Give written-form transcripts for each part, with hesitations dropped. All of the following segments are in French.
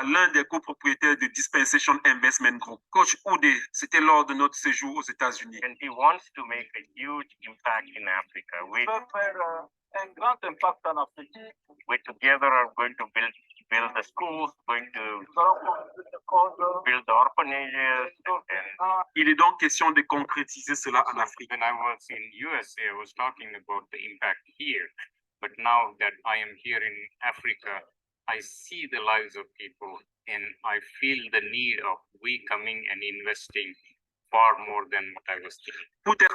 l'un des copropriétaires de Dispensation Investment Group. Coach Oudé, c'était lors de notre séjour aux États-Unis. And he wants to make a huge impact in Africa. We together are going to build the schools, going to build the orphanages. Il est donc question de concrétiser cela en Afrique. When I was in USA, I was talking about the impact here. But now that I am here in Africa, I see the lives of people and I feel the need of we coming and investing far more than what I was thinking.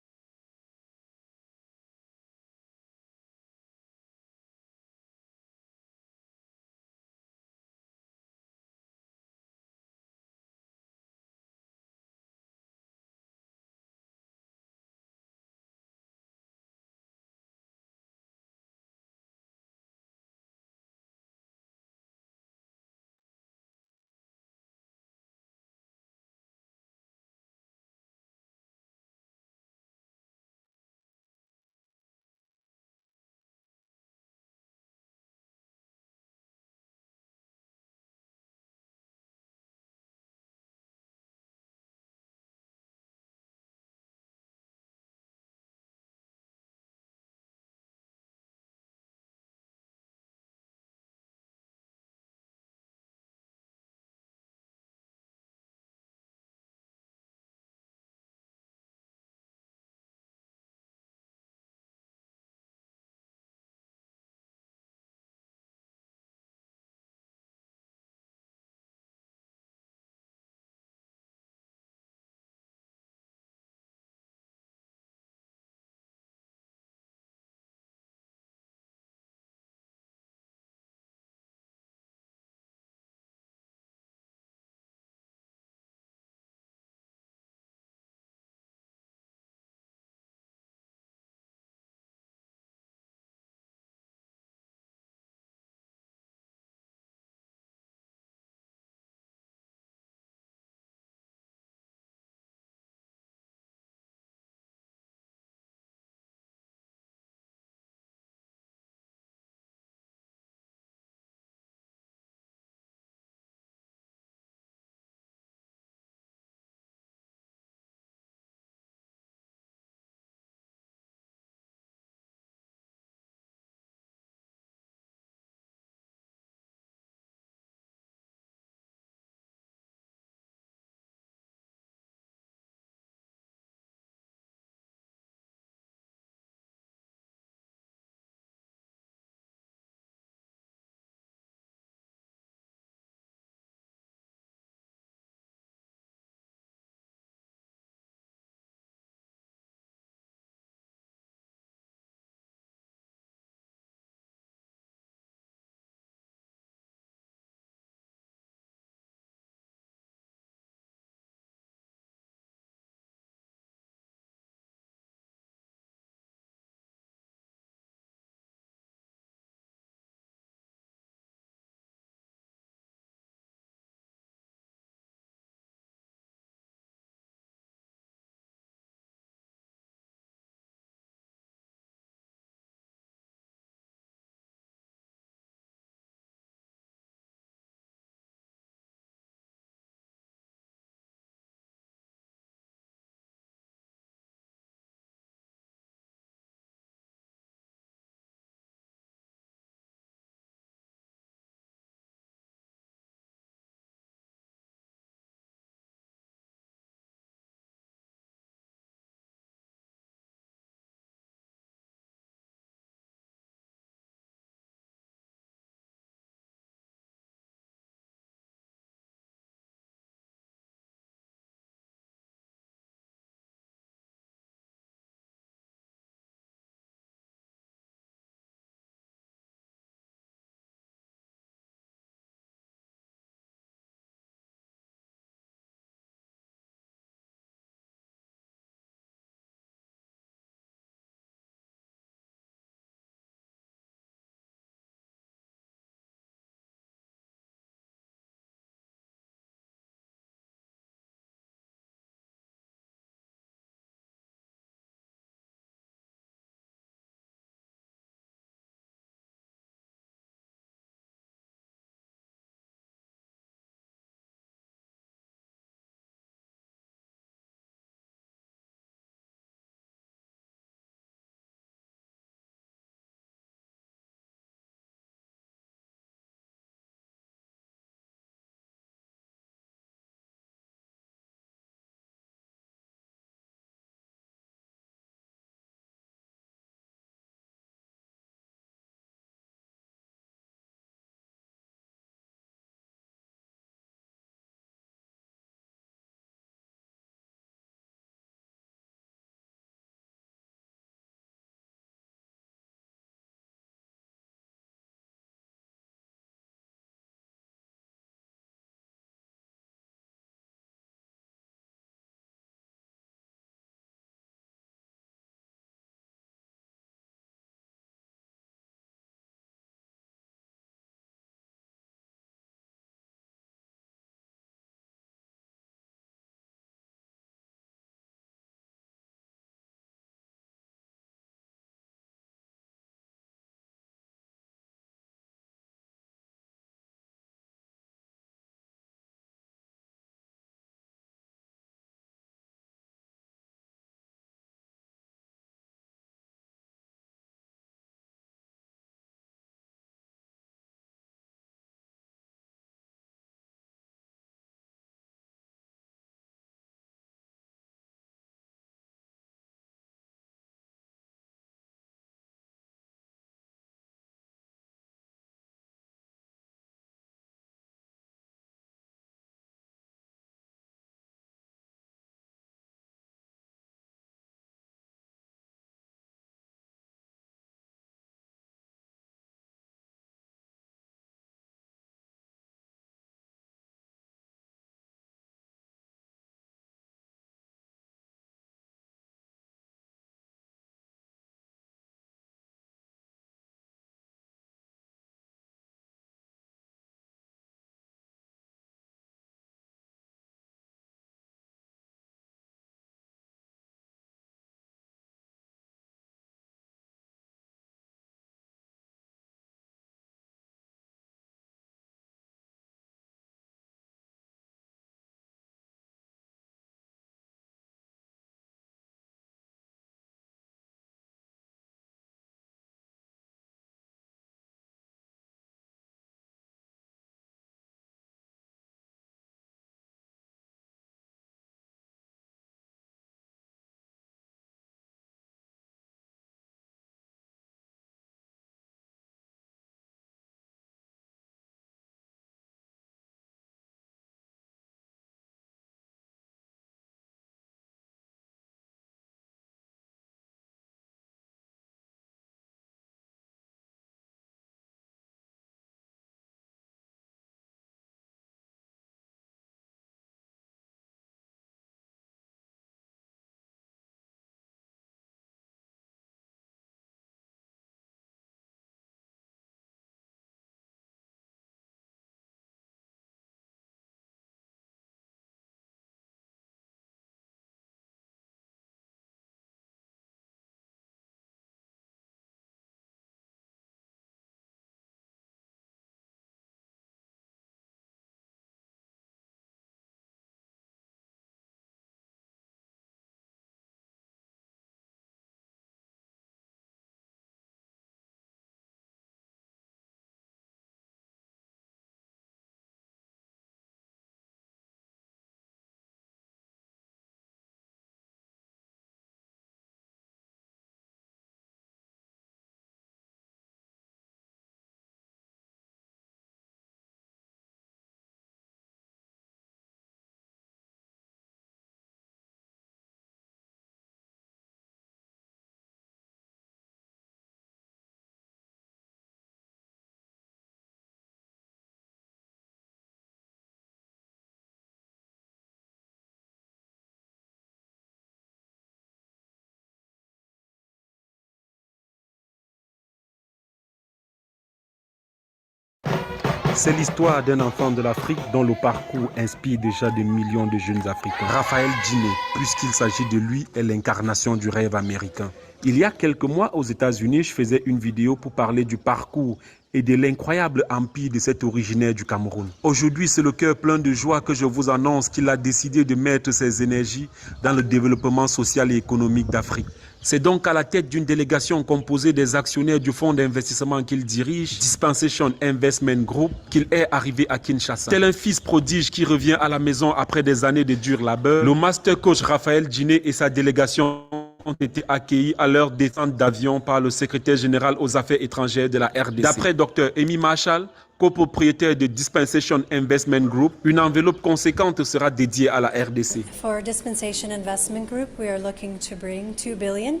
C'est l'histoire d'un enfant de l'Afrique dont le parcours inspire déjà des millions de jeunes Africains. Raphaël Djiné, puisqu'il s'agit de lui, est l'incarnation du rêve américain. Il y a quelques mois aux États-Unis, je faisais une vidéo pour parler du parcours et de l'incroyable empire de cet originaire du Cameroun. Aujourd'hui, c'est le cœur plein de joie que je vous annonce qu'il a décidé de mettre ses énergies dans le développement social et économique d'Afrique. C'est donc à la tête d'une délégation composée des actionnaires du fonds d'investissement qu'il dirige, Dispensation Investment Group, qu'il est arrivé à Kinshasa. Tel un fils prodige qui revient à la maison après des années de dur labeur, le master coach Raphaël Djiné et sa délégation ont été accueillis à leur descente d'avion par le secrétaire général aux affaires étrangères de la RDC. D'après Dr Amy Marshall, copropriétaire de Dispensation Investment Group, une enveloppe conséquente sera dédiée à la RDC. For Dispensation Investment Group, we are looking to bring $2 billion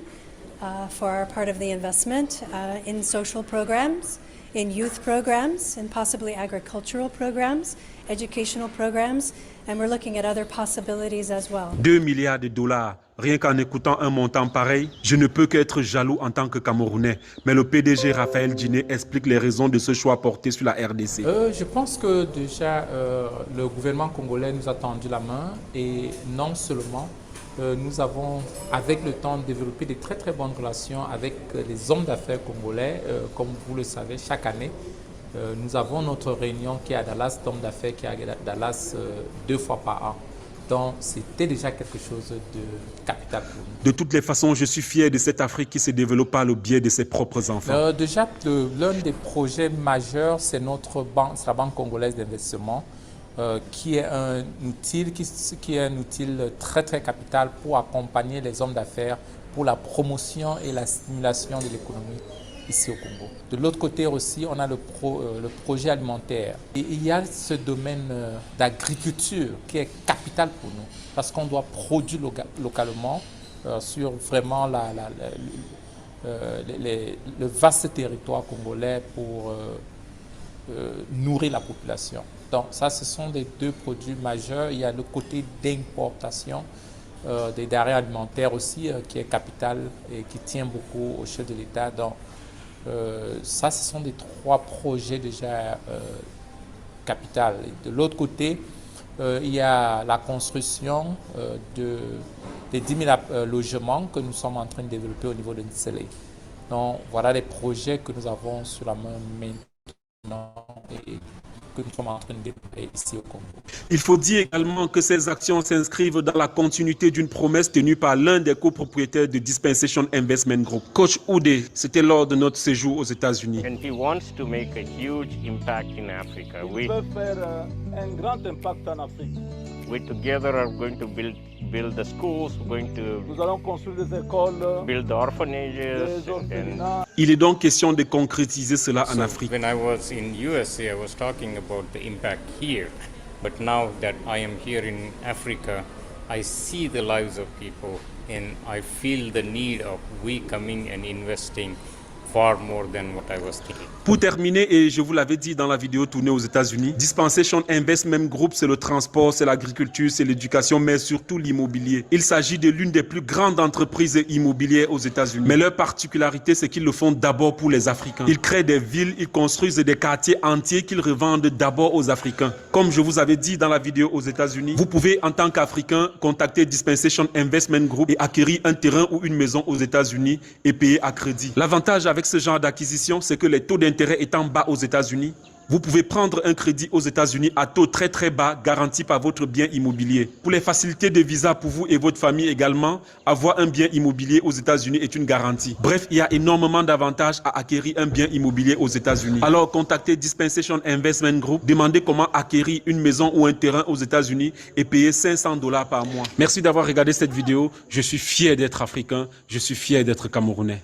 for our part of the investment in social programs, in youth programs, and possibly agricultural programs, educational programs, and we're looking at other possibilities as well. 2 milliards de dollars. Rien qu'en écoutant un montant pareil, je ne peux qu'être jaloux en tant que Camerounais. Mais le PDG Raphaël Djiné explique les raisons de ce choix porté sur la RDC. Je pense que déjà le gouvernement congolais nous a tendu la main et non seulement nous avons avec le temps développé de très très bonnes relations avec les hommes d'affaires congolais. Comme vous le savez, chaque année, nous avons notre réunion qui est à Dallas, d'hommes d'affaires qui est à Dallas 2 fois par an. Donc, c'était déjà quelque chose de capital pour nous. De toutes les façons, je suis fier de cette Afrique qui se développe par le biais de ses propres enfants. Déjà, l'un des projets majeurs, c'est notre banque, c'est la Banque congolaise d'investissement, qui est un outil, très très capital pour accompagner les hommes d'affaires pour la promotion et la stimulation de l'économie ici au Congo. De l'autre côté aussi, on a le projet alimentaire. Et il y a ce domaine d'agriculture qui est capital pour nous parce qu'on doit produire localement sur vraiment le vaste territoire congolais pour nourrir la population. Donc ça, ce sont les 2 produits majeurs. Il y a le côté d'importation des denrées alimentaires aussi qui est capital et qui tient beaucoup au chef de l'État. Donc, ça, ce sont des 3 projets déjà capitales. De l'autre côté, il y a la construction des 10 000 logements que nous sommes en train de développer au niveau de Nsele. Donc, voilà les projets que nous avons sur la main maintenant et que nous sommes en train de développer ici au Congo. Il faut dire également que ces actions s'inscrivent dans la continuité d'une promesse tenue par l'un des copropriétaires de Dispensation Investment Group. Coach Oudé, c'était lors de notre séjour aux États-Unis. And he wants to make a huge impact in Africa. Il veut faire un grand impact en Afrique. We together are going to build the schools, Nous allons construire des écoles, build the orphanages. des orphelinats. Il est donc question de concrétiser cela en Afrique. When I was in USA, I was talking about the impact here. But now that I am here in Africa, I see the lives of people and I feel the need of we coming and investing far more than what I was thinking. Pour terminer, et je vous l'avais dit dans la vidéo tournée aux États-Unis, Dispensation Investment Group, c'est le transport, c'est l'agriculture, c'est l'éducation, mais surtout l'immobilier. Il s'agit de l'une des plus grandes entreprises immobilières aux États-Unis. Mais leur particularité, c'est qu'ils le font d'abord pour les Africains. Ils créent des villes, ils construisent des quartiers entiers qu'ils revendent d'abord aux Africains. Comme je vous avais dit dans la vidéo aux États-Unis, vous pouvez en tant qu'Africain contacter Dispensation Investment Group et acquérir un terrain ou une maison aux États-Unis et payer à crédit. L'avantage avec ce genre d'acquisition, c'est que les taux d'intérêt étant bas aux États-Unis, vous pouvez prendre un crédit aux États-Unis à taux très très bas, garanti par votre bien immobilier. Pour les facilités de visa pour vous et votre famille également, avoir un bien immobilier aux États-Unis est une garantie. Bref, il y a énormément d'avantages à acquérir un bien immobilier aux États-Unis. Alors contactez Dispensation Investment Group, demandez comment acquérir une maison ou un terrain aux États-Unis et payer $500 par mois. Merci d'avoir regardé cette vidéo. Je suis fier d'être africain, je suis fier d'être camerounais.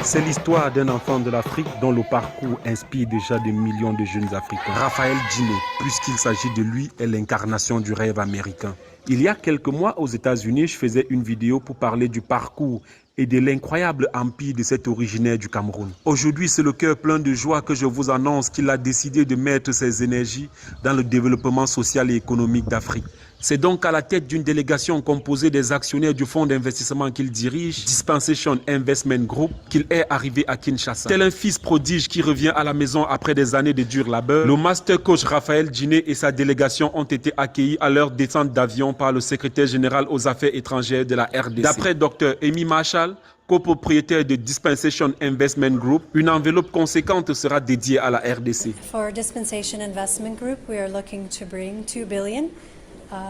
C'est l'histoire d'un enfant de l'Afrique dont le parcours inspire déjà des millions de jeunes Africains. Raphaël Djiné, puisqu'il s'agit de lui, est l'incarnation du rêve américain. Il y a quelques mois aux États-Unis, je faisais une vidéo pour parler du parcours et de l'incroyable empire de cet originaire du Cameroun. Aujourd'hui, c'est le cœur plein de joie que je vous annonce qu'il a décidé de mettre ses énergies dans le développement social et économique d'Afrique. C'est donc à la tête d'une délégation composée des actionnaires du fonds d'investissement qu'il dirige, Dispensation Investment Group, qu'il est arrivé à Kinshasa. Tel un fils prodige qui revient à la maison après des années de dur labeur, le master coach Raphaël Djiné et sa délégation ont été accueillis à leur descente d'avion par le secrétaire général aux affaires étrangères de la RDC. D'après Dr Amy Marshall, copropriétaire de Dispensation Investment Group, une enveloppe conséquente sera dédiée à la RDC. For Dispensation Investment Group, we are looking to bring $2 billion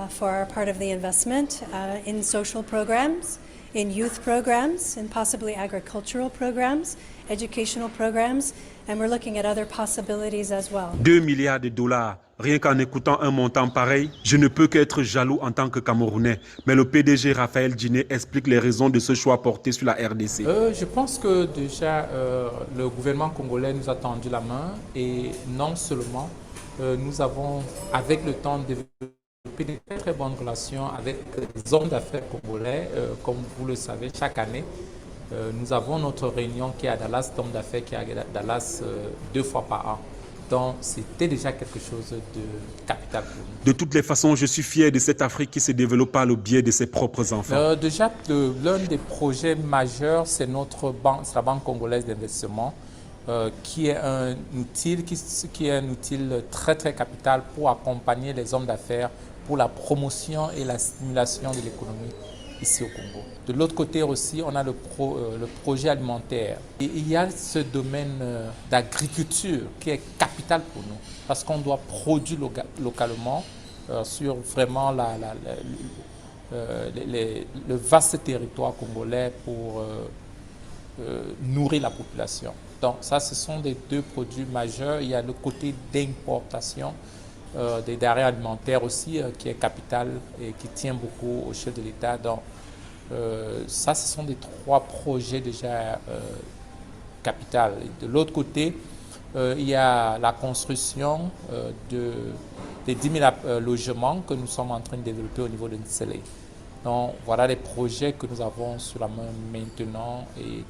for our part of the investment in social programs, in youth programs, and possibly agricultural programs, educational programs, and we're looking at other possibilities as well. 2 milliards de dollars. Rien qu'en écoutant un montant pareil, je ne peux qu'être jaloux en tant que Camerounais. Mais le PDG Raphaël Djiné explique les raisons de ce choix porté sur la RDC. Je pense que déjà le gouvernement congolais nous a tendu la main et non seulement nous avons avec le temps développé de très très bonnes relations avec les hommes d'affaires congolais. Comme vous le savez, chaque année, nous avons notre réunion qui est à Dallas, d'hommes d'affaires qui est à Dallas 2 fois par an. Donc, c'était déjà quelque chose de capital pour nous. De toutes les façons, je suis fier de cette Afrique qui se développe par le biais de ses propres enfants. Déjà, l'un des projets majeurs, c'est notre banque, c'est la Banque congolaise d'investissement, qui est un outil très très capital pour accompagner les hommes d'affaires pour la promotion et la stimulation de l'économie ici au Congo. De l'autre côté aussi, on a le projet alimentaire. Et il y a ce domaine d'agriculture qui est capital pour nous parce qu'on doit produire localement sur vraiment le vaste territoire congolais pour nourrir la population. Donc ça, ce sont des 2 produits majeurs. Il y a le côté d'importation des denrées alimentaires aussi qui est capital et qui tient beaucoup au chef de l'État. Donc ça, ce sont des 3 projets déjà capital. De l'autre côté, il y a la construction des 10 000 logements que nous sommes en train de développer au niveau de Nsele. Donc voilà les projets que nous avons sur la main maintenant et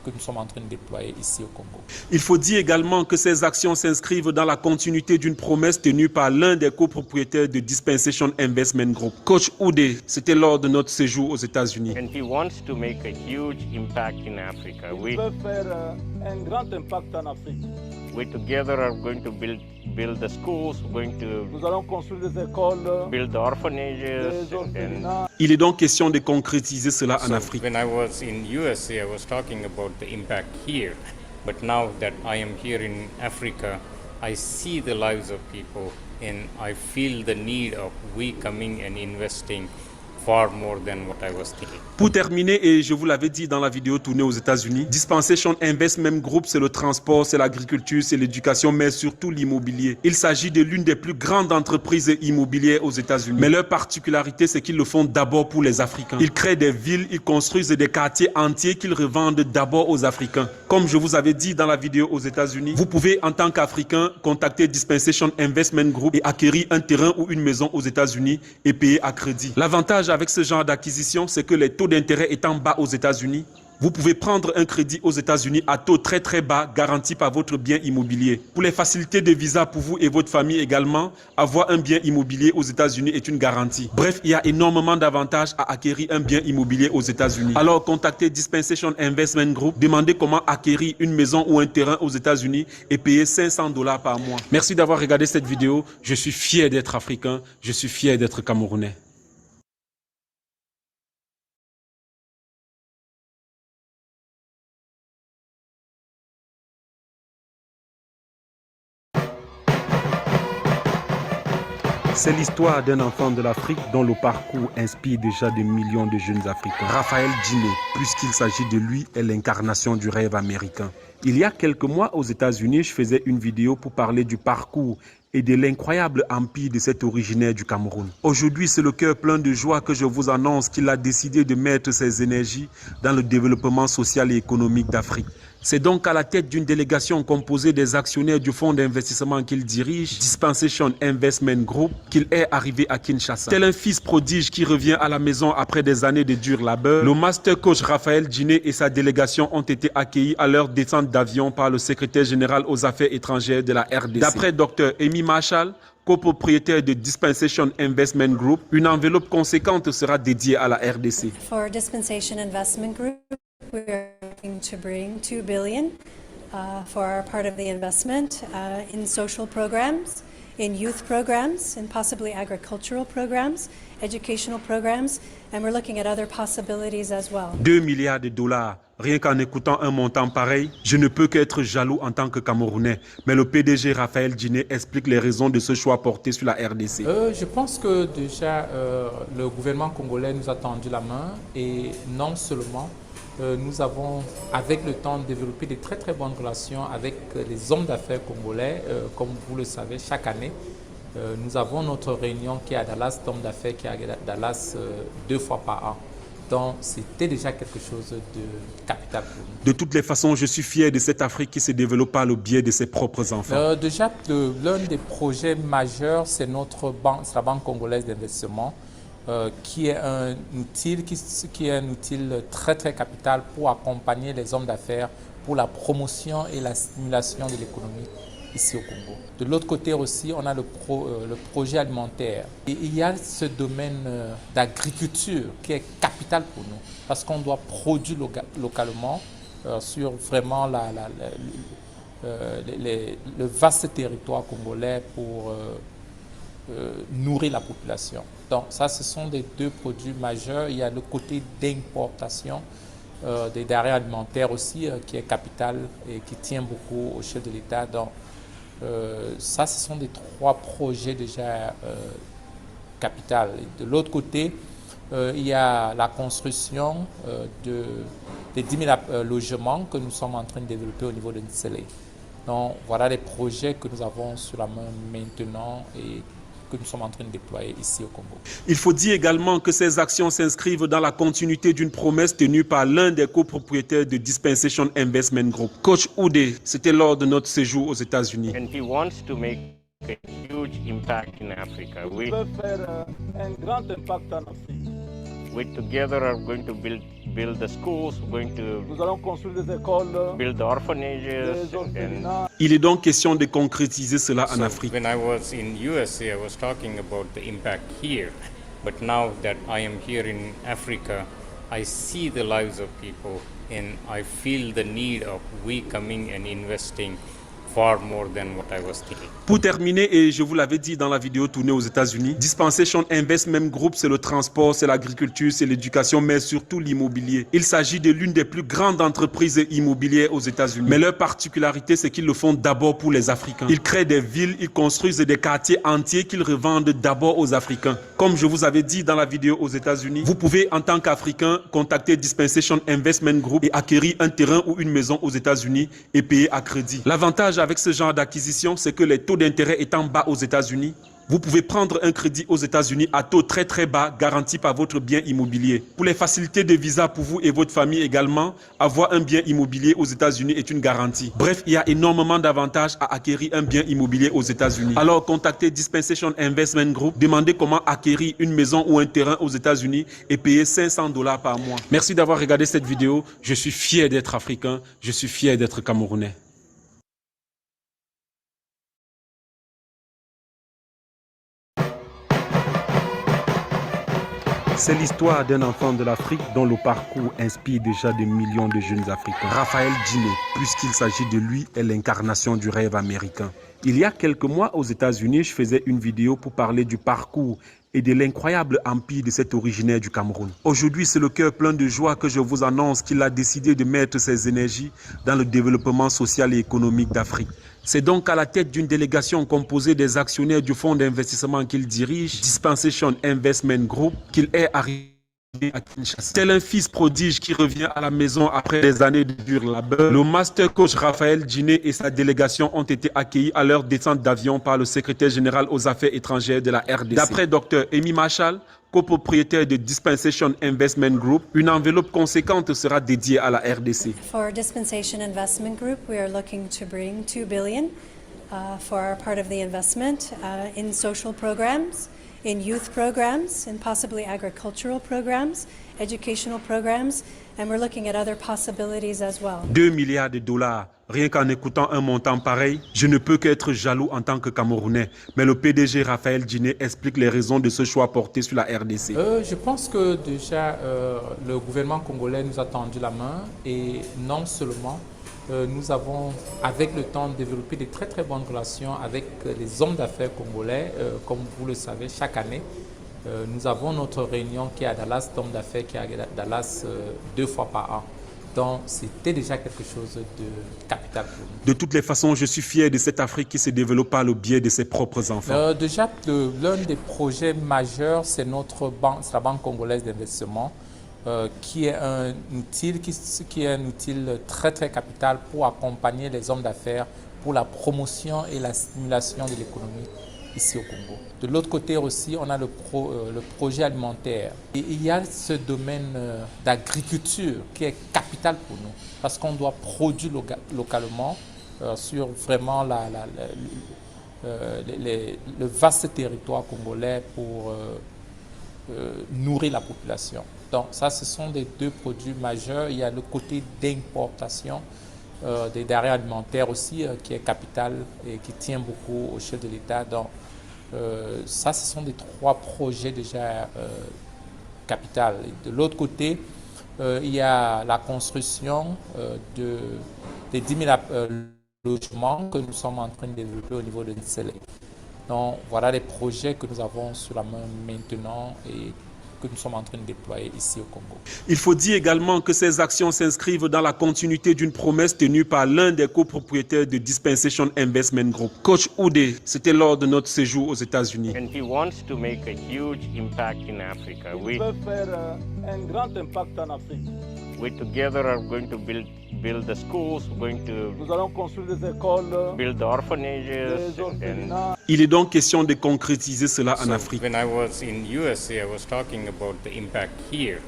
que nous sommes en train de déployer ici au Congo. Il faut dire également que ces actions s'inscrivent dans la continuité d'une promesse tenue par l'un des copropriétaires de Dispensation Investment Group. Coach Oudé, c'était lors de notre séjour aux États-Unis. And he wants to make a huge impact in Africa. Il veut faire un grand impact en Afrique. We together are going to build the schools, Nous allons construire des écoles, build the orphanages, des orphelinats. Il est donc question de concrétiser cela en Afrique. When I was in USA, I was talking about the impact here. But now that I am here in Africa, I see the lives of people and I feel the need of we coming and investing far more than what I was thinking. Pour terminer, et je vous l'avais dit dans la vidéo tournée aux États-Unis, Dispensation Investment Group, c'est le transport, c'est l'agriculture, c'est l'éducation, mais surtout l'immobilier. Il s'agit de l'une des plus grandes entreprises immobilières aux États-Unis. Mais leur particularité, c'est qu'ils le font d'abord pour les Africains. Ils créent des villes, ils construisent des quartiers entiers qu'ils revendent d'abord aux Africains. Comme je vous avais dit dans la vidéo aux États-Unis, vous pouvez en tant qu'Africain contacter Dispensation Investment Group et acquérir un terrain ou une maison aux États-Unis et payer à crédit. L'avantage avec ce genre d'acquisition, c'est que les taux d'intérêt étant bas aux États-Unis, vous pouvez prendre un crédit aux États-Unis à taux très très bas, garanti par votre bien immobilier. Pour les facilités de visa pour vous et votre famille également, avoir un bien immobilier aux États-Unis est une garantie. Bref, il y a énormément d'avantages à acquérir un bien immobilier aux États-Unis. Alors contactez Dispensation Investment Group, demandez comment acquérir une maison ou un terrain aux États-Unis et payer $500 par mois. Merci d'avoir regardé cette vidéo. Je suis fier d'être africain, je suis fier d'être camerounais. C'est l'histoire d'un enfant de l'Afrique dont le parcours inspire déjà des millions de jeunes Africains. Raphaël Djiné, puisqu'il s'agit de lui, est l'incarnation du rêve américain. Il y a quelques mois aux États-Unis, je faisais une vidéo pour parler du parcours et de l'incroyable empire de cet originaire du Cameroun. Aujourd'hui, c'est le cœur plein de joie que je vous annonce qu'il a décidé de mettre ses énergies dans le développement social et économique d'Afrique. C'est donc à la tête d'une délégation composée des actionnaires du fonds d'investissement qu'il dirige, Dispensation Investment Group, qu'il est arrivé à Kinshasa. Tel un fils prodige qui revient à la maison après des années de dur labeur, le master coach Raphaël Djiné et sa délégation ont été accueillis à leur descente d'avion par le secrétaire général aux affaires étrangères de la RDC. D'après Dr Amy Marshall, copropriétaire de Dispensation Investment Group, une enveloppe conséquente sera dédiée à la RDC. For Dispensation Investment Group, we are looking to bring $2 billion for our part of the investment in social programs, in youth programs, and possibly agricultural programs, educational programs, and we're looking at other possibilities as well. 2 milliards de dollars. Rien qu'en écoutant un montant pareil, je ne peux qu'être jaloux en tant que Camerounais. Mais le PDG Raphaël Djiné explique les raisons de ce choix porté sur la RDC. Je pense que déjà le gouvernement congolais nous a tendu la main et non seulement nous avons avec le temps développé de très bonnes relations avec les hommes d'affaires congolais. Comme vous le savez, chaque année, nous avons notre réunion qui est à Dallas, d'hommes d'affaires qui est à Dallas 2 fois par an. Donc, c'était déjà quelque chose de capital pour nous. De toutes les façons, je suis fier de cette Afrique qui se développe par le biais de ses propres enfants. Déjà, l'un des projets majeurs, c'est notre banque, c'est la Banque congolaise d'investissement, qui est un outil très capital pour accompagner les hommes d'affaires pour la promotion et la stimulation de l'économie ici au Congo. De l'autre côté aussi, on a le projet alimentaire. Et il y a ce domaine d'agriculture qui est capital pour nous parce qu'on doit produire localement sur vraiment le vaste territoire congolais pour nourrir la population. Donc ça, ce sont des 2 produits majeurs. Il y a le côté d'importation des denrées alimentaires aussi qui est capital et qui tient beaucoup au chef de l'État. Donc ça, ce sont des 3 projets déjà capitales. De l'autre côté, il y a la construction des 10 000 logements que nous sommes en train de développer au niveau de Nsele. Donc voilà les projets que nous avons sur la main maintenant et que nous sommes en train de déployer ici au Congo. Il faut dire également que ces actions s'inscrivent dans la continuité d'une promesse tenue par l'un des copropriétaires de Dispensation Investment Group. Coach Oudé, c'était lors de notre séjour aux États-Unis. And he wants to make a huge impact in Africa. Il veut faire un grand impact en Afrique. We together are going to build the schools, Nous allons construire des écoles, build the orphanages, des orphelinats. Il est donc question de concrétiser cela en Afrique. When I was in USA, I was talking about the impact here. But now that I am here in Africa, I see the lives of people and I feel the need of we coming and investing far more than what I was thinking. Pour terminer, et je vous l'avais dit dans la vidéo tournée aux États-Unis, Dispensation Investment Group, c'est le transport, c'est l'agriculture, c'est l'éducation, mais surtout l'immobilier. Il s'agit de l'une des plus grandes entreprises immobilières aux États-Unis. Mais leur particularité, c'est qu'ils le font d'abord pour les Africains. Ils créent des villes, ils construisent des quartiers entiers qu'ils revendent d'abord aux Africains. Comme je vous avais dit dans la vidéo aux États-Unis, vous pouvez en tant qu'Africain contacter Dispensation Investment Group et acquérir un terrain ou une maison aux États-Unis et payer à crédit. L'avantage avec ce genre d'acquisition, c'est que les taux d'intérêt étant bas aux États-Unis, vous pouvez prendre un crédit aux États-Unis à taux très bas, garanti par votre bien immobilier. Pour les facilités de visa pour vous et votre famille également, avoir un bien immobilier aux États-Unis est une garantie. Bref, il y a énormément d'avantages à acquérir un bien immobilier aux États-Unis. Alors, contactez Dispensation Investment Group, demandez comment acquérir une maison ou un terrain aux États-Unis et payer $500 par mois. Merci d'avoir regardé cette vidéo. Je suis fier d'être africain, je suis fier d'être camerounais. C'est l'histoire d'un enfant de l'Afrique dont le parcours inspire déjà des millions de jeunes Africains. Raphaël Djiné, puisqu'il s'agit de lui, est l'incarnation du rêve américain. Il y a quelques mois aux États-Unis, je faisais une vidéo pour parler du parcours et de l'incroyable empire de cet originaire du Cameroun. Aujourd'hui, c'est le cœur plein de joie que je vous annonce qu'il a décidé de mettre ses énergies dans le développement social et économique d'Afrique. C'est donc à la tête d'une délégation composée des actionnaires du fonds d'investissement qu'il dirige, Dispensation Investment Group, qu'il est arrivé à Kinshasa. Tel un fils prodige qui revient à la maison après des années de dur labeur, le master coach Raphaël Djiné et sa délégation ont été accueillis à leur descente d'avion par le secrétaire général aux affaires étrangères de la RDC. D'après Dr Amy Marshall, copropriétaire de Dispensation Investment Group, une enveloppe conséquente sera dédiée à la RDC. For Dispensation Investment Group, we are looking to bring $2 billion for our part of the investment in social programs, in youth programs, and possibly agricultural programs, educational programs, and we're looking at other possibilities as well. 2 milliards de dollars. Rien qu'en écoutant un montant pareil, je ne peux qu'être jaloux en tant que Camerounais. Mais le PDG Raphaël Djiné explique les raisons de ce choix porté sur la RDC. Je pense que déjà le gouvernement congolais nous a tendu la main et non seulement nous avons avec le temps développé de très très bonnes relations avec les hommes d'affaires congolais. Comme vous le savez, chaque année, nous avons notre réunion qui est à Dallas, d'hommes d'affaires qui est à Dallas 2 fois par an. Donc, c'était déjà quelque chose de capital pour nous. De toutes les façons, je suis fier de cette Afrique qui se développe par le biais de ses propres enfants. Déjà, l'un des projets majeurs, c'est notre banque, c'est la Banque congolaise d'investissement, qui est un outil, très très capital pour accompagner les hommes d'affaires pour la promotion et la stimulation de l'économie ici au Congo. De l'autre côté aussi, on a le projet alimentaire. Et il y a ce domaine d'agriculture qui est capital pour nous parce qu'on doit produire localement sur vraiment le vaste territoire congolais pour nourrir la population. Donc ça, ce sont des 2 produits majeurs. Il y a le côté d'importation des denrées alimentaires aussi qui est capital et qui tient beaucoup au chef de l'État. Donc ça, ce sont des 3 projets déjà capital. De l'autre côté, il y a la construction des 10 000 logements que nous sommes en train de développer au niveau de Ntsele. Donc voilà les projets que nous avons sur la main maintenant et que nous sommes en train de déployer ici au Congo. Il faut dire également que ces actions s'inscrivent dans la continuité d'une promesse tenue par l'un des copropriétaires de Dispensation Investment Group. Coach Oudé, c'était lors de notre séjour aux États-Unis. And he wants to make a huge impact in Africa. Il veut faire un grand impact en Afrique. We together are going to build the schools, going to Nous allons construire des écoles, build the orphanages, des and orphelinats. Il est donc question de concrétiser cela en Afrique. When I was in USA, I was talking about the impact here.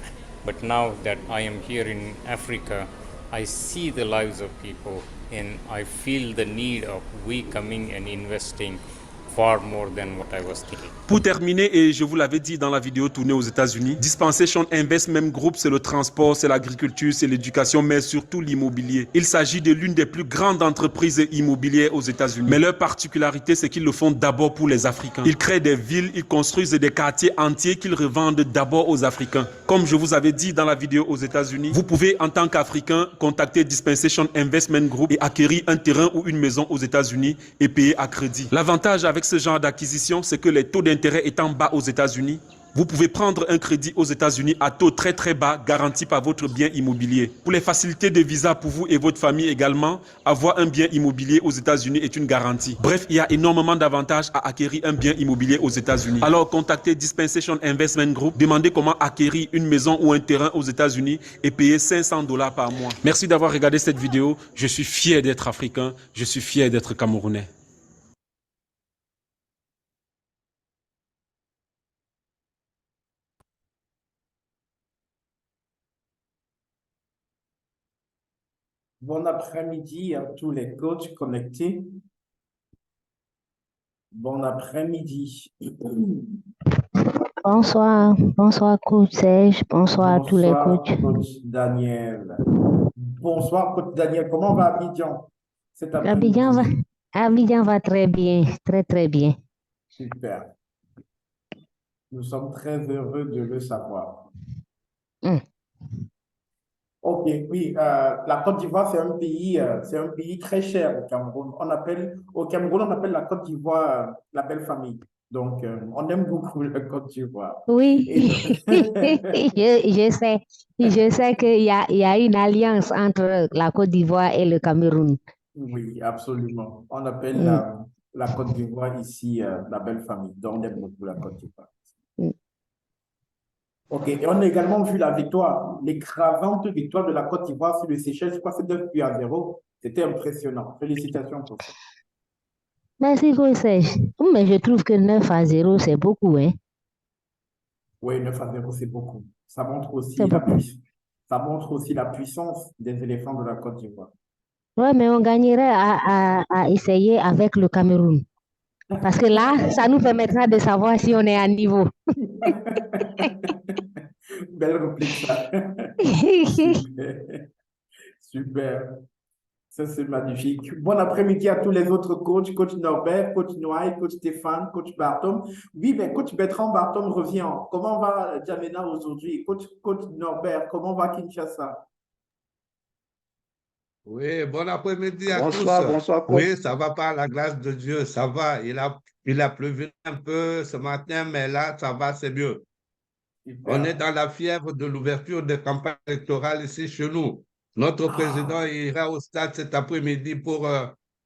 But now that I am here in Africa, I see the lives of people and I feel the need of we coming and investing far more than what I was thinking. Pour terminer, et je vous l'avais dit dans la vidéo tournée aux États-Unis, Dispensation Investment Group, c'est le transport, c'est l'agriculture, c'est l'éducation, mais surtout l'immobilier. Il s'agit de l'une des plus grandes entreprises immobilières aux États-Unis. Mais leur particularité, c'est qu'ils le font d'abord pour les Africains. Ils créent des villes, ils construisent des quartiers entiers qu'ils revendent d'abord aux Africains. Comme je vous avais dit dans la vidéo aux États-Unis, vous pouvez en tant qu'Africain contacter Dispensation Investment Group et acquérir un terrain ou une maison aux États-Unis et payer à crédit. L'avantage avec ce genre d'acquisition, c'est que les taux d'intérêt étant bas aux États-Unis, vous pouvez prendre un crédit aux États-Unis à taux très très bas, garanti par votre bien immobilier. Pour les facilités de visa pour vous et votre famille également, avoir un bien immobilier aux États-Unis est une garantie. Bref, il y a énormément d'avantages à acquérir un bien immobilier aux États-Unis. Alors contactez Dispensation Investment Group, demandez comment acquérir une maison ou un terrain aux États-Unis et payer $500 par mois. Merci d'avoir regardé cette vidéo. Je suis fier d'être africain, je suis fier d'être camerounais. Bon après-midi à tous les coachs connectés. Bon après-midi. Bonsoir coach Serge, bonsoir à tous les coachs. Coach Daniel. Bonsoir coach Daniel, comment va Abidjan cet après-midi? Abidjan va très bien, très très bien. Super. Nous sommes très heureux de le savoir. Ok, oui, la Côte d'Ivoire, c'est un pays très cher au Cameroun. Au Cameroun, on appelle la Côte d'Ivoire la belle famille. Donc, on aime beaucoup la Côte d'Ivoire. Oui, je sais qu'il y a une alliance entre la Côte d'Ivoire et le Cameroun. Oui, absolument. On appelle la Côte d'Ivoire ici la belle famille. Donc, on aime beaucoup la Côte d'Ivoire. OK. Et on a également vu la victoire, l'écrasante victoire de la Côte d'Ivoire sur le Seychelles. Je crois que c'est 2-0. C'était impressionnant. Félicitations pour ça. Merci, coach Serge. Mais je trouve que 9-0, c'est beaucoup, hein? Oui, 9-0, c'est beaucoup. Ça montre aussi C'est la beaucoup. ça montre aussi la puissance des éléphants de la Côte d'Ivoire. Ouais, mais on gagnerait à essayer avec le Cameroun. Parce que là, ça nous permettra de savoir si on est à niveau. Belle réplique, ça. Super. Super. Ça, c'est magnifique. Bon après-midi à tous les autres coachs, coach Norbert, coach Noailles, coach Stéphane, coach Bartom. Oui, mais coach Bertrand Bartom revient. Comment va Djamena aujourd'hui? Coach Norbert, comment va Kinshasa? Oui, bon après-midi à Bonsoir, tous. bonsoir, coach. Oui, ça va par la grâce de Dieu, ça va. Il a plu un peu ce matin, mais là, ça va, c'est mieux. On est Super. dans la fièvre de l'ouverture des campagnes électorales ici chez nous. Notre président ira au stade cet après-midi pour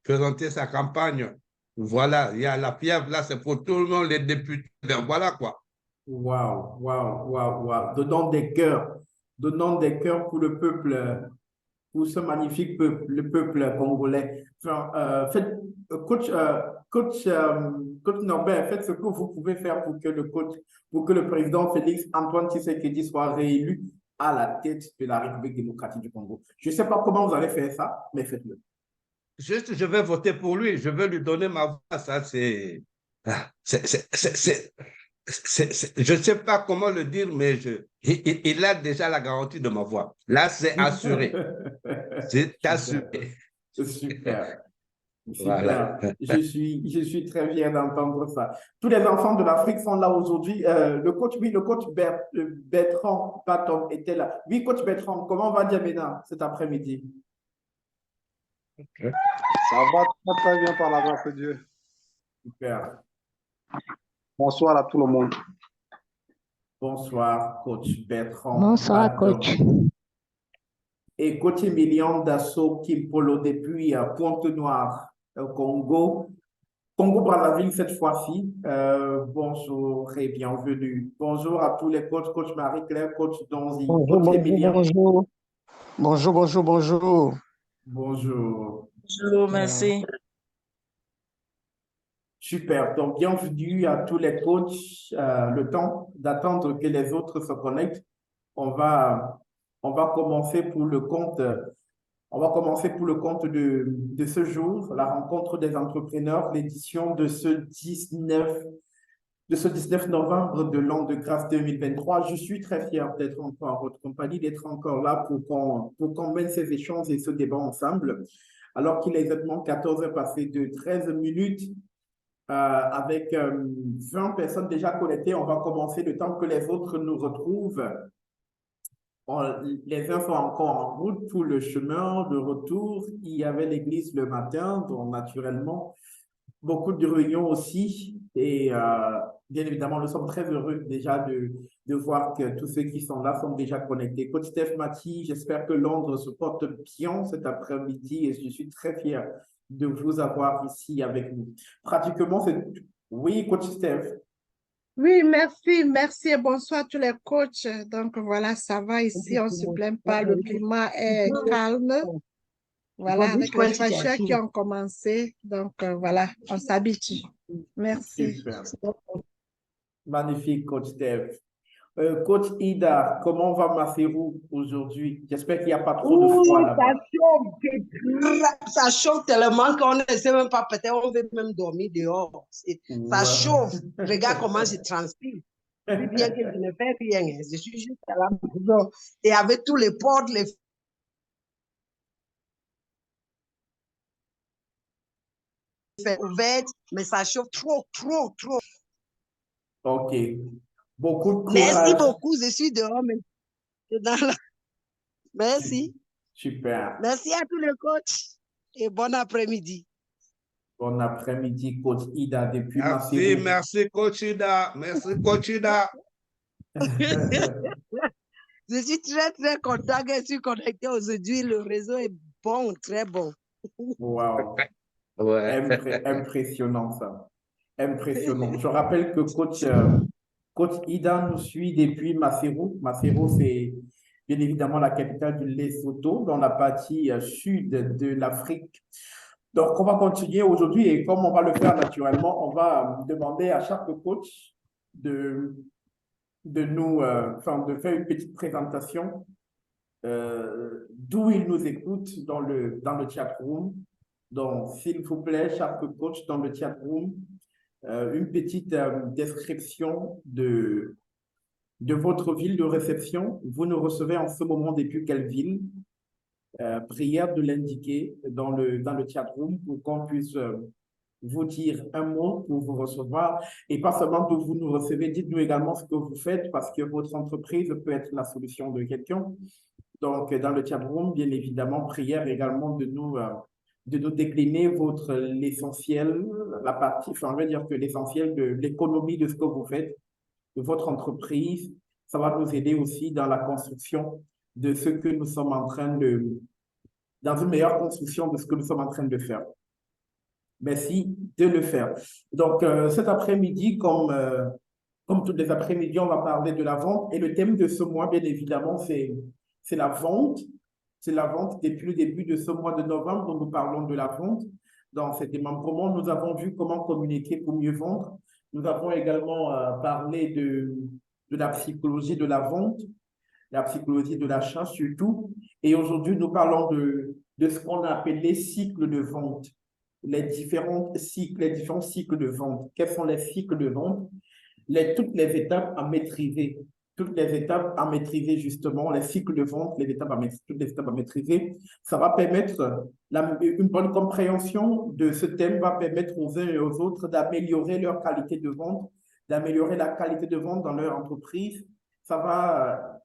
présenter sa campagne. Voilà, il y a la fièvre là, c'est pour tout le monde, les députés. Ben, voilà quoi. Waouh, waouh, waouh, waouh. Donnons des cœurs pour le peuple, pour ce magnifique peuple, le peuple congolais. Enfin, coach Norbert, faites ce que vous pouvez faire pour que le président Félix Antoine Tshisekedi soit réélu à la tête de la République démocratique du Congo. Je ne sais pas comment vous allez faire ça, mais faites-le. Juste, je vais voter pour lui, je vais lui donner ma voix. Ça, c'est. Je ne sais pas comment le dire, mais il a déjà la garantie de ma voix. Là, c'est assuré. C'est assuré. Super. Voilà. Super. Je suis très fier d'entendre ça. Tous les enfants de l'Afrique sont là aujourd'hui. Le coach Bertrand Batom était là. Oui, coach Bertrand, comment va Djamena cet après-midi? Ça va très, très bien par la grâce de Dieu. Super. Bonsoir à tout le monde. Bonsoir, coach Bertrand Bonsoir, Batom. coach. Et coach Emilion Dasso Kimpolo depuis Pointe-Noire, Congo. Congo-Brazzaville cette fois-ci. Bonjour et bienvenue. Bonjour à tous les coachs, coach Marie-Claire, coach Donzi, coach Emilien. Bonjour. Bonjour. Bonjour. Bonjour, merci. Super. Donc, bienvenue à tous les coachs. Le temps d'attendre que les autres se connectent. On va commencer pour le compte. On va commencer pour le compte de ce jour, la rencontre des entrepreneurs, l'édition de ce 19 novembre de l'an de grâce 2023. Je suis très fier d'être encore en votre compagnie, d'être encore là pour qu'on mène ces échanges et ce débat ensemble. Alors qu'il est exactement 14 heures passées de 13 minutes, avec 20 personnes déjà connectées, on va commencer le temps que les autres nous retrouvent. Les uns sont encore en route pour le chemin de retour. Il y avait l'église le matin, donc naturellement, beaucoup de réunions aussi. Et bien évidemment, nous sommes très heureux déjà de voir que tous ceux qui sont là sont déjà connectés. Coach Steph Mati, j'espère que Londres se porte bien cet après-midi et je suis très fier de vous avoir ici avec nous. Pratiquement, c'est... Oui, Coach Steph. Oui, merci et bonsoir à tous les coachs. Donc voilà, ça va ici, on ne se plaint pas, le climat est calme. Voilà, avec les fraîcheurs qui ont commencé. Donc voilà, on s'habitue. Merci. Super. Magnifique, Coach Steph. Coach Ida, comment va Maseru aujourd'hui? J'espère qu'il n'y a pas trop de froid là-bas. Ça chauffe tellement qu'on ne sait même pas, peut-être on veut même dormir dehors. Ça chauffe. Regarde comment je transpire. Bien que je ne fais rien, je suis juste à la maison. Et avec tous les portes, les ouvertes, mais ça chauffe trop. OK. Beaucoup de courage. Merci beaucoup, je suis dehors. Mais Merci. Super. Merci à tous les coachs et bon après-midi. Bon après-midi, Coach Ida, depuis Maseru. Merci, Coach Ida. Merci, Coach Ida. Je suis très content que je suis connecté aujourd'hui. Le réseau est bon, très bon. Wow. Ouais. Impressionnant ça. Impressionnant. Je rappelle que Coach Coach Ida nous suit depuis Maseru. Maseru, c'est bien évidemment la capitale du Lesotho, dans la partie sud de l'Afrique. Donc, on va continuer aujourd'hui et comme on va le faire naturellement, on va demander à chaque coach de faire une petite présentation d'où il nous écoute dans le chat room. Donc, s'il vous plaît, chaque coach dans le chat room, une petite description de votre ville de réception. Vous nous recevez en ce moment depuis quelle ville? Prière de l'indiquer dans le chat room pour qu'on puisse vous dire un mot pour vous recevoir. Et pas seulement que vous nous recevez, dites-nous également ce que vous faites parce que votre entreprise peut être la solution de quelqu'un. Donc, dans le chat room, bien évidemment, prière également de nous décliner l'essentiel, la partie, on va dire que l'essentiel de l'économie de ce que vous faites, de votre entreprise. Ça va nous aider aussi dans la construction de ce que nous sommes en train dans une meilleure construction de ce que nous sommes en train de faire. Merci de le faire. Donc, cet après-midi, comme tous les après-midi, on va parler de la vente. Et le thème de ce mois, bien évidemment, c'est la vente. C'est la vente. Depuis le début de ce mois de novembre, nous parlons de la vente. Dans ces démembrements, nous avons vu comment communiquer pour mieux vendre. Nous avons également parlé de la psychologie de la vente, la psychologie de l'achat surtout. Et aujourd'hui, nous parlons de ce qu'on appelle les cycles de vente, les différents cycles de vente. Quels sont les cycles de vente? Toutes les étapes à maîtriser. Toutes les étapes à maîtriser, justement, les cycles de vente, toutes les étapes à maîtriser. Ça va permettre une bonne compréhension de ce thème, va permettre aux uns et aux autres d'améliorer leur qualité de vente, d'améliorer la qualité de vente dans leur entreprise. Ça va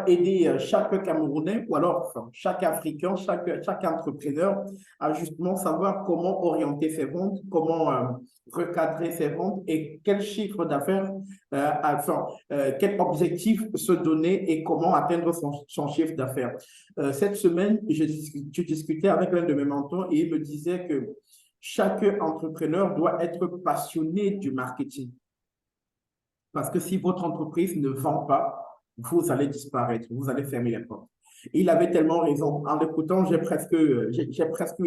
aider chaque Camerounais ou alors chaque Africain, chaque entrepreneur à justement savoir comment orienter ses ventes, comment recadrer ses ventes et quel chiffre d'affaires, quel objectif se donner et comment atteindre son chiffre d'affaires. Cette semaine, je discutais avec l'un de mes mentors et il me disait que chaque entrepreneur doit être passionné du marketing. Parce que si votre entreprise ne vend pas, vous allez disparaître, vous allez fermer les portes. Il avait tellement raison. En l'écoutant, j'ai presque eu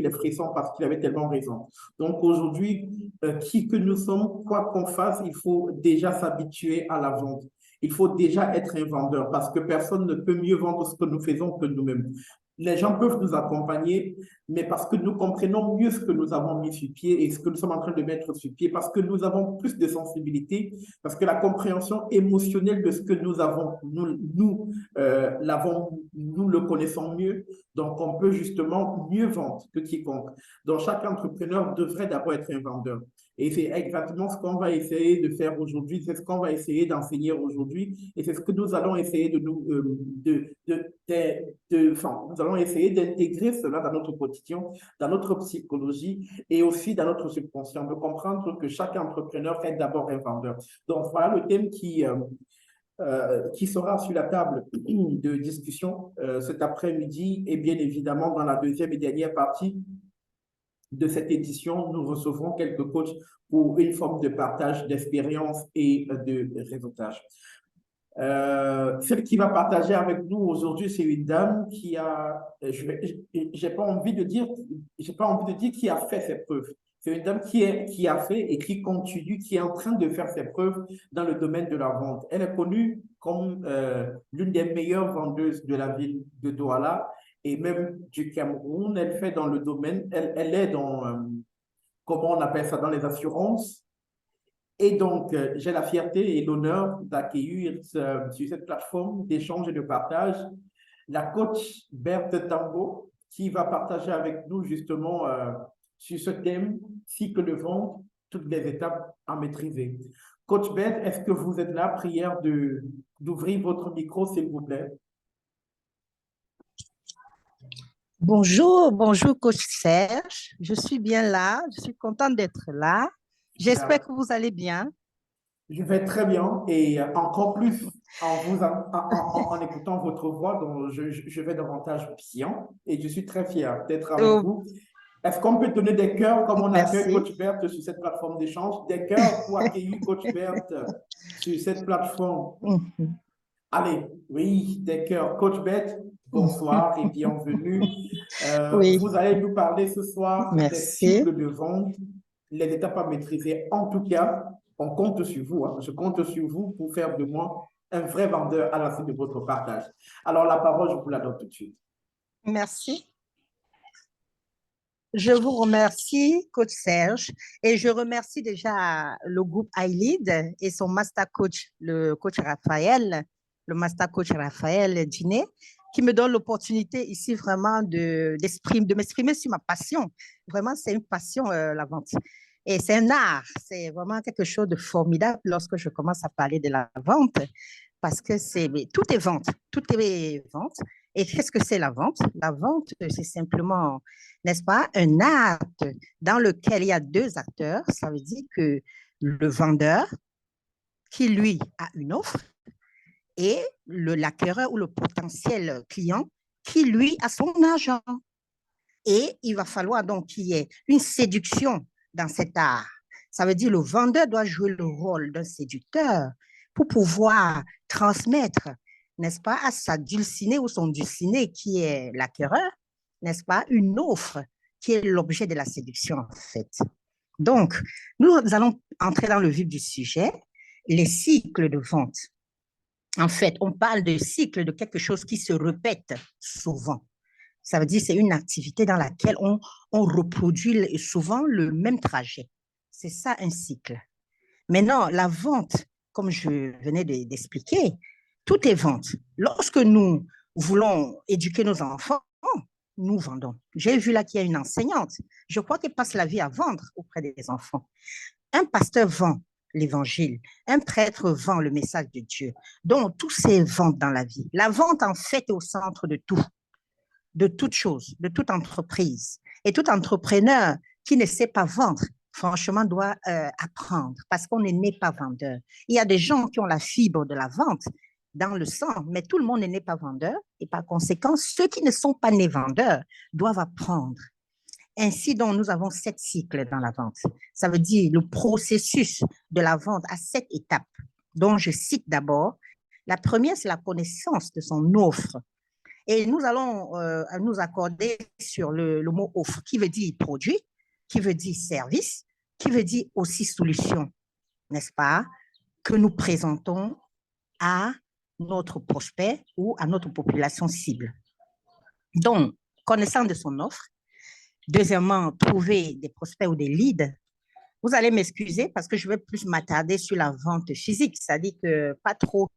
les frissons parce qu'il avait tellement raison. Donc aujourd'hui, qui que nous sommes, quoi qu'on fasse, il faut déjà s'habituer à la vente. Il faut déjà être un vendeur parce que personne ne peut mieux vendre ce que nous faisons que nous-mêmes. Les gens peuvent nous accompagner, mais parce que nous comprenons mieux ce que nous avons mis sur pied et ce que nous sommes en train de mettre sur pied, parce que nous avons plus de sensibilité, parce que la compréhension émotionnelle de ce que nous avons, nous le connaissons mieux, donc on peut justement mieux vendre que quiconque. Donc chaque entrepreneur devrait d'abord être un vendeur. Et c'est exactement ce qu'on va essayer de faire aujourd'hui, c'est ce qu'on va essayer d'enseigner aujourd'hui, et c'est ce que nous allons essayer nous allons essayer d'intégrer cela dans notre quotidien, dans notre psychologie et aussi dans notre subconscient, de comprendre que chaque entrepreneur est d'abord un vendeur. Donc voilà le thème qui sera sur la table de discussion cet après-midi et bien évidemment dans la deuxième et dernière partie de cette édition, nous recevrons quelques coachs pour une forme de partage d'expérience et de réseautage. Celle qui va partager avec nous aujourd'hui, c'est une dame qui a, j'ai pas envie de dire qui a fait ses preuves. C'est une dame qui a fait et qui continue, qui est en train de faire ses preuves dans le domaine de la vente. Elle est connue comme l'une des meilleures vendeuses de la ville de Douala et même du Cameroun. Elle fait dans le domaine, elle est dans, comment on appelle ça, dans les assurances. Et donc, j'ai la fierté et l'honneur d'accueillir sur cette plateforme d'échange et de partage la coach Berthe Tambo qui va partager avec nous justement sur ce thème, cycle de vente, toutes les étapes à maîtriser. Coach Berthe, est-ce que vous êtes là? Prière d'ouvrir votre micro, s'il vous plaît. Bonjour, bonjour Coach Serge. Je suis bien là, je suis contente d'être là. J'espère que vous allez bien. Je vais très bien et encore plus en écoutant votre voix, donc je vais davantage bien et je suis très fière d'être avec vous. Est-ce qu'on peut donner des cœurs comme on accueille Merci. Coach Berthe sur cette plateforme d'échange? Des cœurs pour accueillir Coach Berthe sur cette plateforme. Allez, oui, des cœurs. Coach Berthe, bonsoir et bienvenue. Oui. Vous allez nous parler ce soir des Merci. cycles de vente, les étapes à maîtriser. En tout cas, on compte sur vous. Hein. Je compte sur vous pour faire de moi un vrai vendeur à la suite de votre partage. Alors, la parole, je vous la donne tout de suite. Merci. Je vous remercie, Coach Serge, et je remercie déjà le groupe iLead et son master coach, le coach Raphaël, le master coach Raphaël Diné, qui me donne l'opportunité ici vraiment de m'exprimer sur ma passion. Vraiment, c'est une passion, la vente. Et c'est un art, c'est vraiment quelque chose de formidable lorsque je commence à parler de la vente, parce que tout est vente, tout est vente. Et qu'est-ce que c'est la vente? La vente, c'est simplement, n'est-ce pas, un acte dans lequel il y a deux acteurs. Ça veut dire que le vendeur, qui lui a une offre, et l'acquéreur ou le potentiel client, qui lui a son argent. Et il va falloir donc qu'il y ait une séduction dans cet art. Ça veut dire que le vendeur doit jouer le rôle d'un séducteur pour pouvoir transmettre, n'est-ce pas, à sa dulcinée ou son dulciné qui est l'acquéreur, n'est-ce pas, une offre qui est l'objet de la séduction en fait. Donc, nous allons entrer dans le vif du sujet, les cycles de vente. En fait, on parle de cycle de quelque chose qui se répète souvent. Ça veut dire que c'est une activité dans laquelle on reproduit souvent le même trajet. C'est ça un cycle. Maintenant, la vente, comme je venais d'expliquer, tout est vente. Lorsque nous voulons éduquer nos enfants, nous vendons. J'ai vu là qu'il y a une enseignante. Je crois qu'elle passe la vie à vendre auprès des enfants. Un pasteur vend l'évangile. Un prêtre vend le message de Dieu. Donc, tout c'est vente dans la vie. La vente, en fait, est au centre de tout, de toute chose, de toute entreprise. Et tout entrepreneur qui ne sait pas vendre, franchement, doit apprendre parce qu'on n'est né pas vendeur. Il y a des gens qui ont la fibre de la vente dans le sang, mais tout le monde n'est pas vendeur et par conséquent, ceux qui ne sont pas nés vendeurs doivent apprendre. Ainsi, donc, nous avons 7 cycles dans la vente. Ça veut dire le processus de la vente à 7 étapes, dont je cite d'abord. La première, c'est la connaissance de son offre. Et nous allons nous accorder sur le mot offre, qui veut dire produit, qui veut dire service, qui veut dire aussi solution, n'est-ce pas, que nous présentons à notre prospect ou à notre population cible. Donc, connaissant de son offre. Deuxièmement, trouver des prospects ou des leads. Vous allez m'excuser parce que je vais plus m'attarder sur la vente physique, c'est-à-dire que pas trop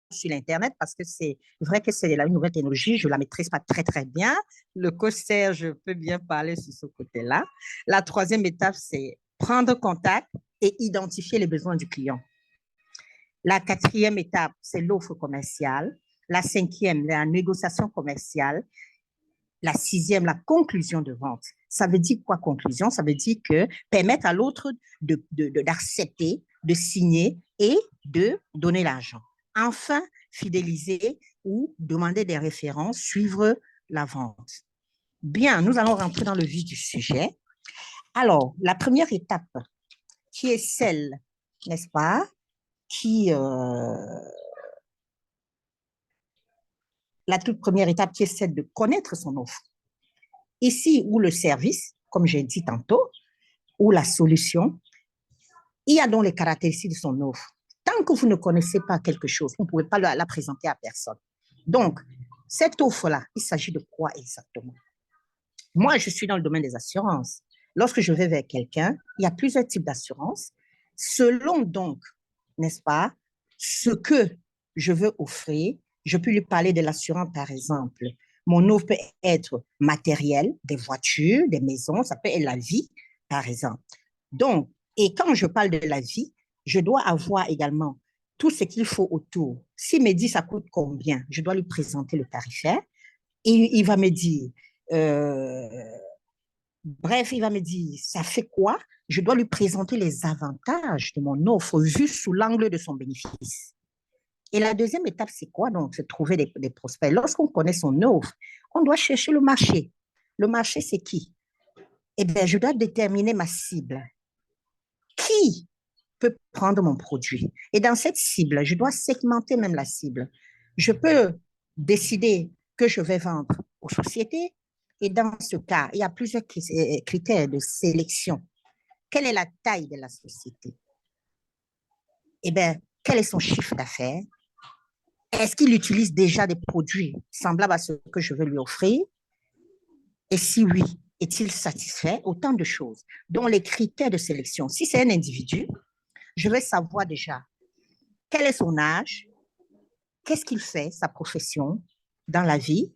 sur l'Internet parce que c'est vrai que c'est la nouvelle technologie, je ne la maîtrise pas très, très bien. Le coach Serge peut bien parler sur ce côté-là. La troisième étape, c'est prendre contact et identifier les besoins du client. La quatrième étape, c'est l'offre commerciale. La cinquième, la négociation commerciale. La sixième, la conclusion de vente. Ça veut dire quoi, conclusion? Ça veut dire que permettre à l'autre d'accepter, de signer et de donner l'argent. Enfin, fidéliser ou demander des références, suivre la vente. Bien, nous allons rentrer dans le vif du sujet. Alors, la première étape, qui est celle, n'est-ce pas, la toute première étape qui est celle de connaître son offre. Ici, ou le service, comme j'ai dit tantôt, ou la solution, il y a donc les caractéristiques de son offre. Tant que vous ne connaissez pas quelque chose, vous ne pouvez pas la présenter à personne. Donc, cette offre-là, il s'agit de quoi exactement? Moi, je suis dans le domaine des assurances. Lorsque je vais vers quelqu'un, il y a plusieurs types d'assurances. Selon donc, n'est-ce pas, ce que je veux offrir, je peux lui parler de l'assurance, par exemple. Mon offre peut être matérielle, des voitures, des maisons, ça peut être la vie, par exemple. Donc, et quand je parle de la vie, je dois avoir également tout ce qu'il faut autour. S'il me dit ça coûte combien, je dois lui présenter le tarifaire et il va me dire, bref, il va me dire, ça fait quoi? Je dois lui présenter les avantages de mon offre vus sous l'angle de son bénéfice. Et la deuxième étape, c'est quoi? Donc, c'est trouver des prospects. Lorsqu'on connaît son offre, on doit chercher le marché. Le marché, c'est qui? Eh bien, je dois déterminer ma cible. Qui peut prendre mon produit? Et dans cette cible, je dois segmenter même la cible. Je peux décider que je vais vendre aux sociétés. Et dans ce cas, il y a plusieurs critères de sélection. Quelle est la taille de la société? Eh bien, quel est son chiffre d'affaires? Est-ce qu'il utilise déjà des produits semblables à ce que je veux lui offrir? Et si oui, est-il satisfait? Autant de choses. Donc, les critères de sélection. Si c'est un individu, je vais savoir déjà quel est son âge, qu'est-ce qu'il fait, sa profession dans la vie,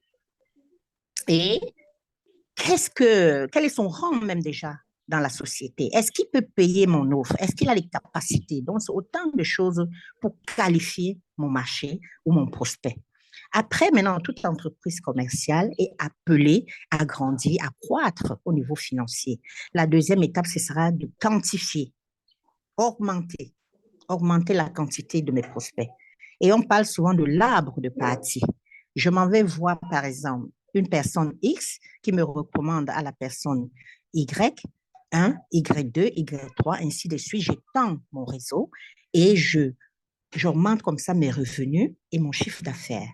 et quel est son rang même déjà dans la société. Est-ce qu'il peut payer mon offre? Est-ce qu'il a les capacités? Donc, c'est autant de choses pour qualifier mon marché ou mon prospect. Après, maintenant, toute entreprise commerciale est appelée à grandir, à croître au niveau financier. La deuxième étape, ce sera de quantifier, augmenter la quantité de mes prospects. Et on parle souvent de l'arbre de Paati. Je m'en vais voir, par exemple, une personne X qui me recommande à la personne Y, 1, Y2, Y3, ainsi de suite. J'étends mon réseau et j'augmente comme ça mes revenus et mon chiffre d'affaires.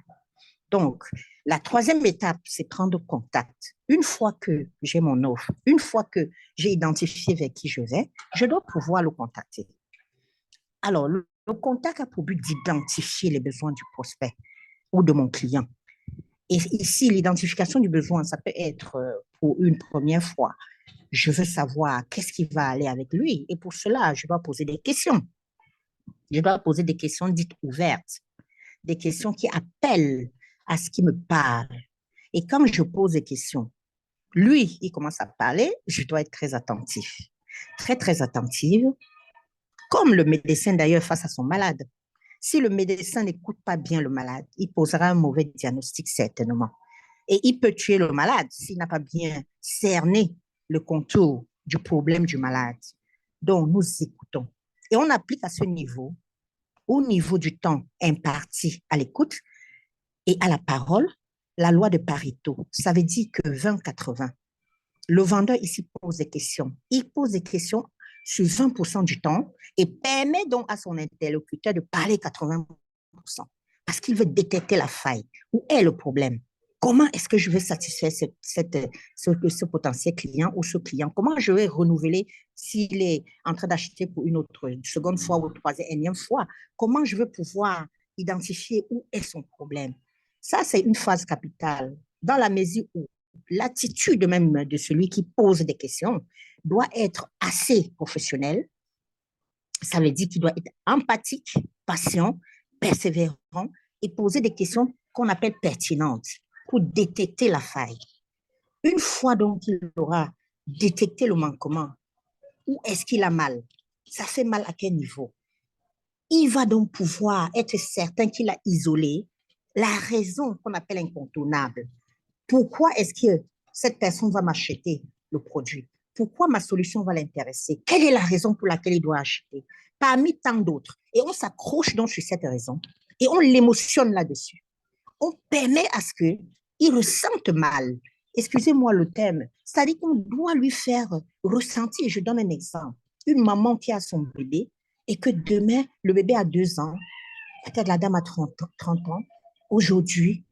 Donc, la troisième étape, c'est prendre contact. Une fois que j'ai mon offre, une fois que j'ai identifié vers qui je vais, je dois pouvoir le contacter. Alors, le contact a pour but d'identifier les besoins du prospect ou de mon client. Et ici, l'identification du besoin, ça peut être pour une première fois. Je veux savoir qu'est-ce qui va aller avec lui. Et pour cela, je dois poser des questions. Je dois poser des questions dites ouvertes, des questions qui appellent à ce qui me parle. Et quand je pose des questions, lui, il commence à parler, je dois être très attentif. Très, très attentive. Comme le médecin d'ailleurs face à son malade. Si le médecin n'écoute pas bien le malade, il posera un mauvais diagnostic certainement. Et il peut tuer le malade s'il n'a pas bien cerné le contour du problème du malade. Donc, nous écoutons. Et on applique à ce niveau, au niveau du temps imparti à l'écoute et à la parole, la loi de Pareto. Ça veut dire que 20-80. Le vendeur ici pose des questions. Il pose des questions sur 20% du temps et permet donc à son interlocuteur de parler 80% parce qu'il veut détecter la faille. Où est le problème? Comment est-ce que je vais satisfaire ce potentiel client ou ce client? Comment je vais renouveler s'il est en train d'acheter pour une autre seconde fois ou troisième, énième fois? Comment je vais pouvoir identifier où est son problème? Ça, c'est une phase capitale dans la mesure où l'attitude même de celui qui pose des questions doit être assez professionnelle. Ça veut dire qu'il doit être empathique, patient, persévérant et poser des questions qu'on appelle pertinentes pour détecter la faille. Une fois donc qu'il aura détecté le manquement, où est-ce qu'il a mal? Ça fait mal à quel niveau? Il va donc pouvoir être certain qu'il a isolé la raison qu'on appelle incontournable. Pourquoi est-ce que cette personne va m'acheter le produit? Pourquoi ma solution va l'intéresser? Quelle est la raison pour laquelle il doit acheter? Parmi tant d'autres. Et on s'accroche donc sur cette raison et on l'émotionne là-dessus. On permet à ce qu'il ressente mal. Excusez-moi le terme. C'est-à-dire qu'on doit lui faire ressentir. Je donne un exemple. Une maman qui a son bébé et que demain, le bébé a 2 ans, peut-être la dame a 30 ans. Aujourd'hui,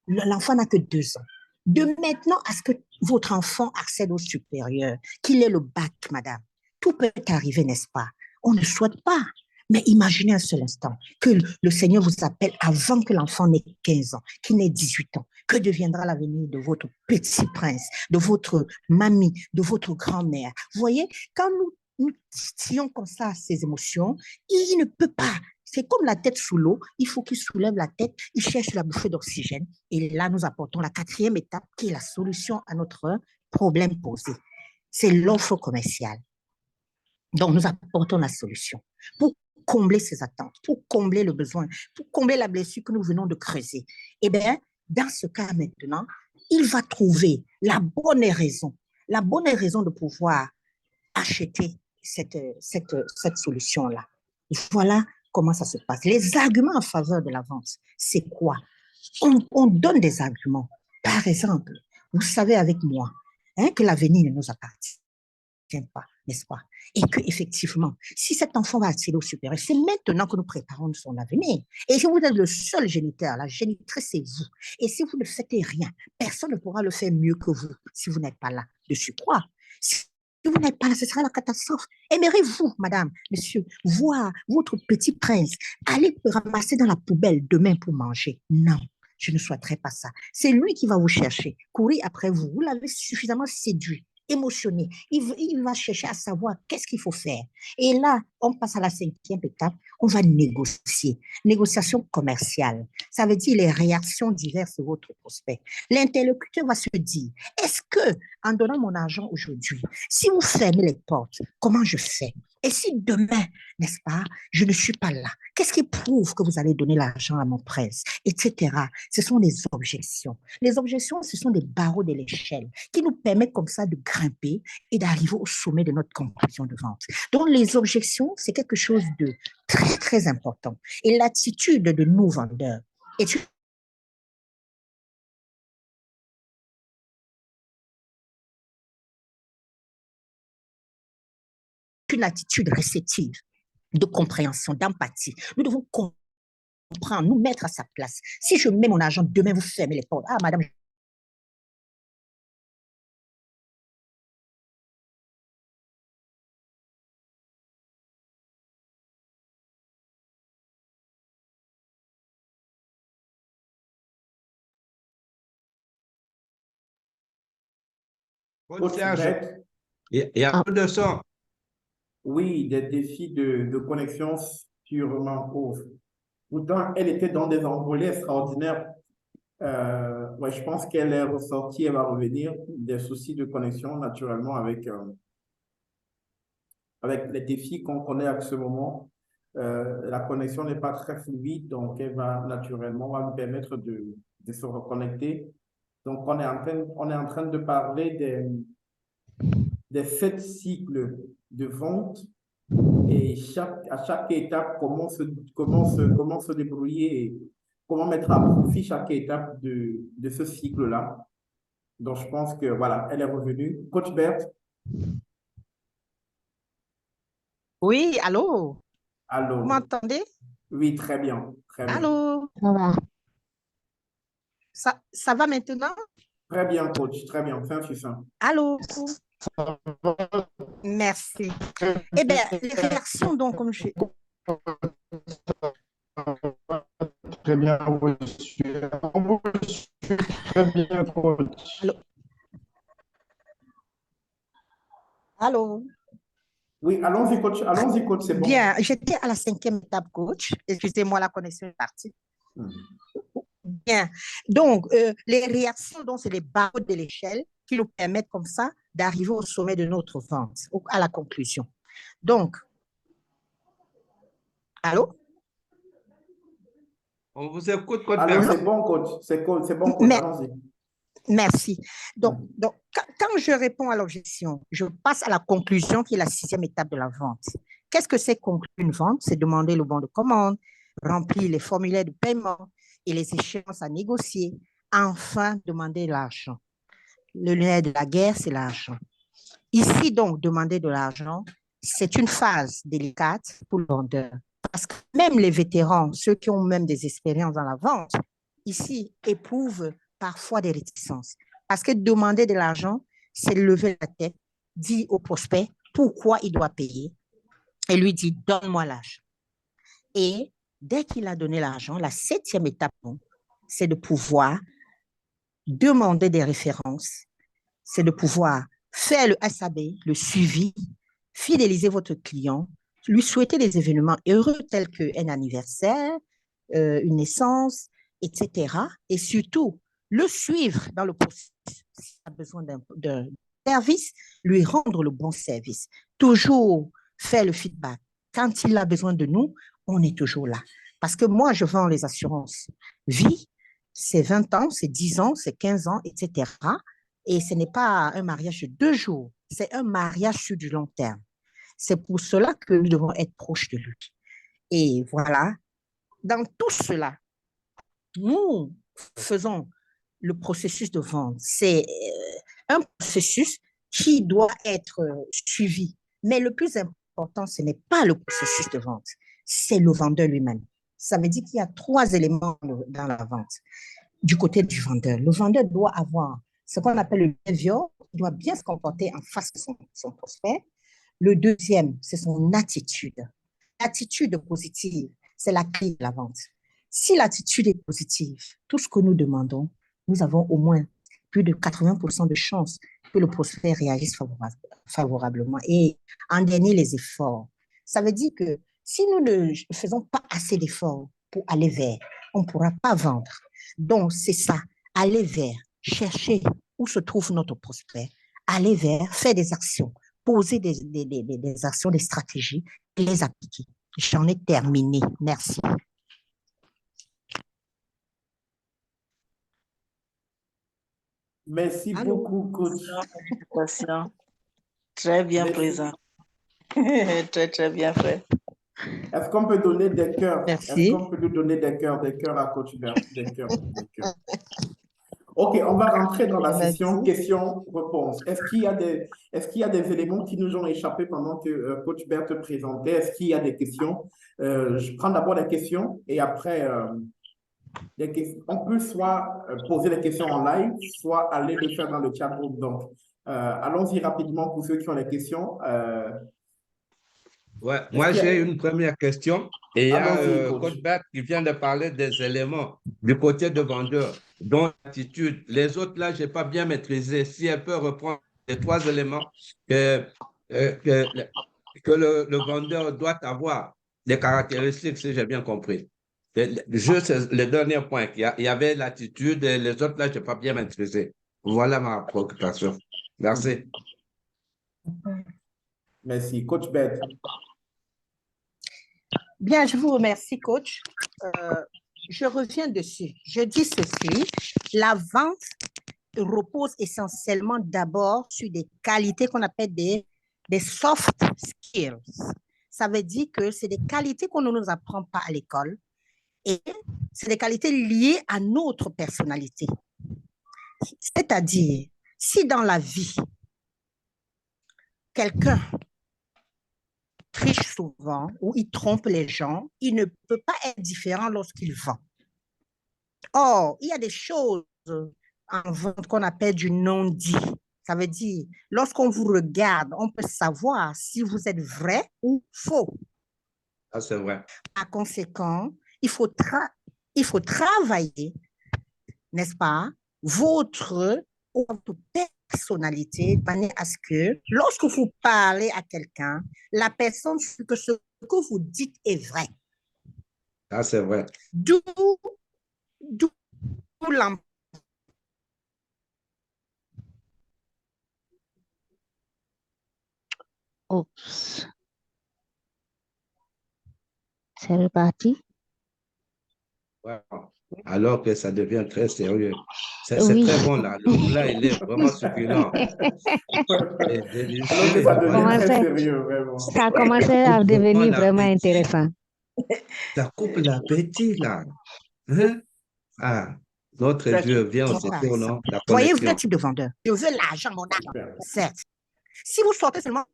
l'enfant n'a que 2 ans. De maintenant à ce que votre enfant accède au supérieur, qu'il ait le bac, madame, tout peut arriver, n'est-ce pas? On ne souhaite pas. Mais imaginez un seul instant que le Seigneur vous appelle avant que l'enfant n'ait 15 ans, qu'il n'ait 18 ans. Que deviendra l'avenir de votre petit prince, de votre mamie, de votre grand-mère? Vous voyez, quand nous titillons comme ça ces émotions, il ne peut pas. C'est comme la tête sous l'eau, il faut qu'il soulève la tête, il cherche la bouffée d'oxygène. Et là, nous apportons la 4e étape qui est la solution à notre problème posé. C'est l'offre commerciale. Donc, nous apportons la solution pour combler ces attentes, pour combler le besoin, pour combler la blessure que nous venons de creuser. Eh bien, dans ce cas maintenant, il va trouver la bonne raison de pouvoir acheter cette solution-là. Voilà comment ça se passe. Les arguments en faveur de la vente, c'est quoi? On donne des arguments. Par exemple, vous savez avec moi que l'avenir ne nous appartient pas, n'est-ce pas? Et que effectivement, si cet enfant va accéder au supérieur, c'est maintenant que nous préparons son avenir. Et si vous êtes le seul géniteur, la génitrice, c'est vous. Et si vous ne faites rien, personne ne pourra le faire mieux que vous si vous n'êtes pas là de surcroît. Si vous n'êtes pas là, ce sera la catastrophe. Aimeriez-vous, madame, monsieur, voir votre petit prince aller le ramasser dans la poubelle demain pour manger? Non. Je ne souhaiterais pas ça. C'est lui qui va vous chercher, courir après vous. Vous l'avez suffisamment séduit, émotionné. Il va chercher à savoir qu'est-ce qu'il faut faire. Et là, on passe à la 5e étape. On va négocier. Négociation commerciale. Ça veut dire les réactions diverses de votre prospect. L'interlocuteur va se dire, est-ce que, en donnant mon argent aujourd'hui, si vous fermez les portes, comment je fais? Et si demain, n'est-ce pas, je ne suis pas là, qu'est-ce qui prouve que vous allez donner l'argent à mon prince, etc. Ce sont des objections. Les objections, ce sont des barreaux de l'échelle qui nous permettent comme ça de grimper et d'arriver au sommet de notre conclusion de vente. Donc, les objections, c'est quelque chose de très, très important. Et l'attitude de nos vendeurs est une attitude réceptive, de compréhension, d'empathie. Nous devons comprendre, nous mettre à sa place. Si je mets mon argent, demain vous fermez les portes. Ah, madame. Il y a peu de son. Oui, des défis de connexion sûrement hauts. Pourtant, elle était dans des envolées extraordinaires. Ouais, je pense qu'elle est ressortie, elle va revenir. Des soucis de connexion, naturellement, avec les défis qu'on connaît à ce moment. La connexion n'est pas très fluide, donc elle va naturellement va nous permettre de se reconnecter. Donc, on est en train de parler des 7 cycles de vente et à chaque étape, comment se débrouiller et comment mettre à profit chaque étape de ce cycle-là. Donc, je pense que voilà, elle est revenue. Coach Berthe? Oui, allô? Allô? Vous m'entendez? Oui, très bien. Très bien. Allô? Ça va maintenant? Très bien, coach. Très bien. Fin suffisant. Allô? Merci. Eh bien, les réactions, donc, comme je... Très bien reçu. Très bien coach. Allô? Allô? Oui, allons-y, coach. Allons-y, coach, c'est bon. Bien, j'étais à la 5e étape, coach. Excusez-moi, la connexion est partie. Bien. Donc, les réactions, donc, c'est les barreaux de l'échelle qui nous permettent comme ça d'arriver au sommet de notre vente, à la conclusion. Donc, allô? On vous écoute, coach. Alors, c'est bon, coach. C'est bon, coach. Allons-y. Merci. Donc, quand je réponds à l'objection, je passe à la conclusion qui est la 6e étape de la vente. Qu'est-ce que c'est conclure une vente? C'est demander le bon de commande, remplir les formulaires de paiement et les échéances à négocier, enfin demander l'argent. Le nerf de la guerre, c'est l'argent. Ici, donc, demander de l'argent, c'est une phase délicate pour le vendeur. Parce que même les vétérans, ceux qui ont même des expériences dans la vente, ici, éprouvent parfois des réticences. Parce que demander de l'argent, c'est lever la tête, dire au prospect pourquoi il doit payer et lui dire « donne-moi l'argent ». Et dès qu'il a donné l'argent, la 7e étape, c'est de pouvoir demander des références, c'est de pouvoir faire le SAB, le suivi, fidéliser votre client, lui souhaiter des événements heureux tels qu'un anniversaire, une naissance, etc. Et surtout, le suivre dans le processus. S'il a besoin d'un service, lui rendre le bon service. Toujours faire le feedback. Quand il a besoin de nous, on est toujours là. Parce que moi, je vends les assurances vie, c'est 20 ans, c'est 10 ans, c'est 15 ans, etc. Et ce n'est pas un mariage de 2 jours, c'est un mariage sur du long terme. C'est pour cela que nous devons être proches de lui. Et voilà, dans tout cela, nous faisons le processus de vente. C'est un processus qui doit être suivi. Mais le plus important, ce n'est pas le processus de vente, c'est le vendeur lui-même. Ça veut dire qu'il y a 3 éléments dans la vente. Du côté du vendeur, le vendeur doit avoir ce qu'on appelle le behavior, il doit bien se comporter en face de son prospect. Le deuxième, c'est son attitude. L'attitude positive, c'est la clé de la vente. Si l'attitude est positive, tout ce que nous demandons, nous avons au moins plus de 80% de chances que le prospect réagisse favorablement. Et en dernier, les efforts. Ça veut dire que si nous ne faisons pas assez d'efforts pour aller vers, on ne pourra pas vendre. Donc, c'est ça, aller vers, chercher où se trouve notre prospect, aller vers, faire des actions, poser des actions, des stratégies et les appliquer. J'en ai terminé. Merci. Merci beaucoup, coach. Très bien présent. Très, très bien fait. Est-ce qu'on peut donner des cœurs? Merci. Est-ce qu'on peut lui donner des cœurs à coach Berthe? Des cœurs. OK, on va rentrer dans la session questions-réponses. Est-ce qu'il y a des éléments qui nous ont échappé pendant que coach Berthe présentait? Est-ce qu'il y a des questions? Je prends d'abord les questions et après, on peut soit poser les questions en live, soit aller le faire dans le chat room. Donc, allons-y rapidement pour ceux qui ont les questions. Ouais, moi, j'ai une première question. Et il y a coach Berthe qui vient de parler des éléments du côté de vendeur, dont l'attitude. Les autres, là, je n'ai pas bien maîtrisé. Si elle peut reprendre les 3 éléments que le vendeur doit avoir, les caractéristiques, si j'ai bien compris. Juste le dernier point, il y avait l'attitude et les autres, là, je n'ai pas bien maîtrisé. Voilà ma préoccupation. Merci. Merci. Coach Berthe. Bien, je vous remercie, coach. Je reviens dessus. Je dis ceci, la vente repose essentiellement d'abord sur des qualités qu'on appelle des soft skills. Ça veut dire que c'est des qualités qu'on ne nous apprend pas à l'école et c'est des qualités liées à notre personnalité. C'est-à-dire, si dans la vie, quelqu'un triche souvent ou il trompe les gens, il ne peut pas être différent lorsqu'il vend. Or, il y a des choses en vente qu'on appelle du non-dit. Ça veut dire, lorsqu'on vous regarde, on peut savoir si vous êtes vrai ou faux. Ah, c'est vrai. Par conséquent, il faut travailler, n'est-ce pas, votre personnalité, de manière à ce que lorsque vous parlez à quelqu'un, la personne sait que ce que vous dites est vrai. Ah, c'est vrai. D'où l'emploi. Oups. C'est reparti. Wow. Alors que ça devient très sérieux. C'est Oui. très bon là. Le plat, il est vraiment succulent. Ça a commencé à devenir vraiment intéressant. Ça coupe l'appétit là. Hein? Ah, notre Dieu vient au secours, non? La Voyez, vous connexion. êtes type de vendeur. Je veux l'argent, mon argent. Certes. Si vous sortez seulement.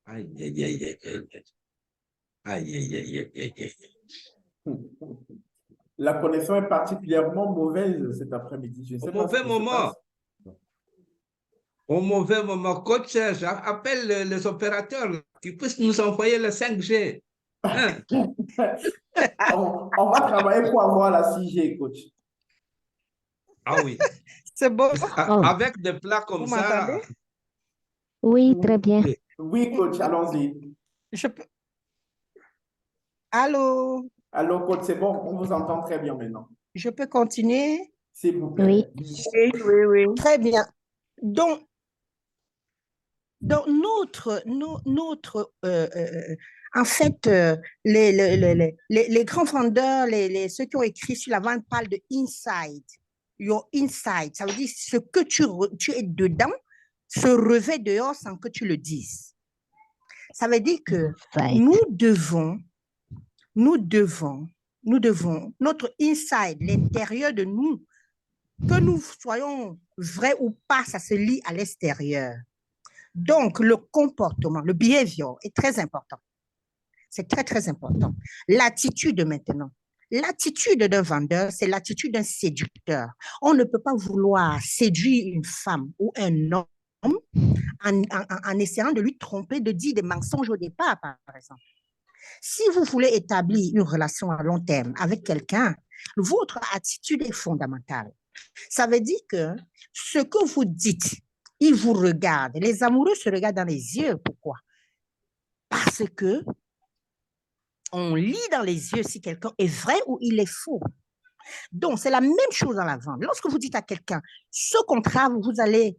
Aïe, aïe, aïe, aïe, aïe. Aïe, aïe, aïe, aïe, aïe. La connexion est particulièrement mauvaise cet après-midi. Au mauvais moment. Au mauvais moment. Coach Serge, appelle les opérateurs qui puissent nous envoyer le 5G. Hein? on va travailler pour avoir la 6G, coach. Ah oui. C'est beau. Avec des plats comme Vous ça. m'entendez? Oui, très bien. Oui, coach, allons-y. Je peux. Allô? Allô, coach, c'est bon, on vous entend très bien maintenant. Je peux continuer? S'il vous plaît. Oui. Très bien. Donc en fait, les grands vendeurs, ceux qui ont écrit sur la vente parlent de inside. Your inside, ça veut dire ce que tu es dedans se revêt dehors sans que tu le dises. Ça veut dire que nous devons nous devons, notre inside, l'intérieur de nous, que nous soyons vrais ou pas, ça se lit à l'extérieur. Donc, le comportement, le behavior est très important. C'est très, très important. L'attitude maintenant. L'attitude d'un vendeur, c'est l'attitude d'un séducteur. On ne peut pas vouloir séduire une femme ou un homme en essayant de lui tromper, de dire des mensonges au départ, par exemple. Si vous voulez établir une relation à long terme avec quelqu'un, votre attitude est fondamentale. Ça veut dire que ce que vous dites, il vous regarde. Les amoureux se regardent dans les yeux. Pourquoi? Parce que on lit dans les yeux si quelqu'un est vrai ou il est faux. Donc, c'est la même chose dans la vente. Lorsque vous dites à quelqu'un, ce contrat, vous allez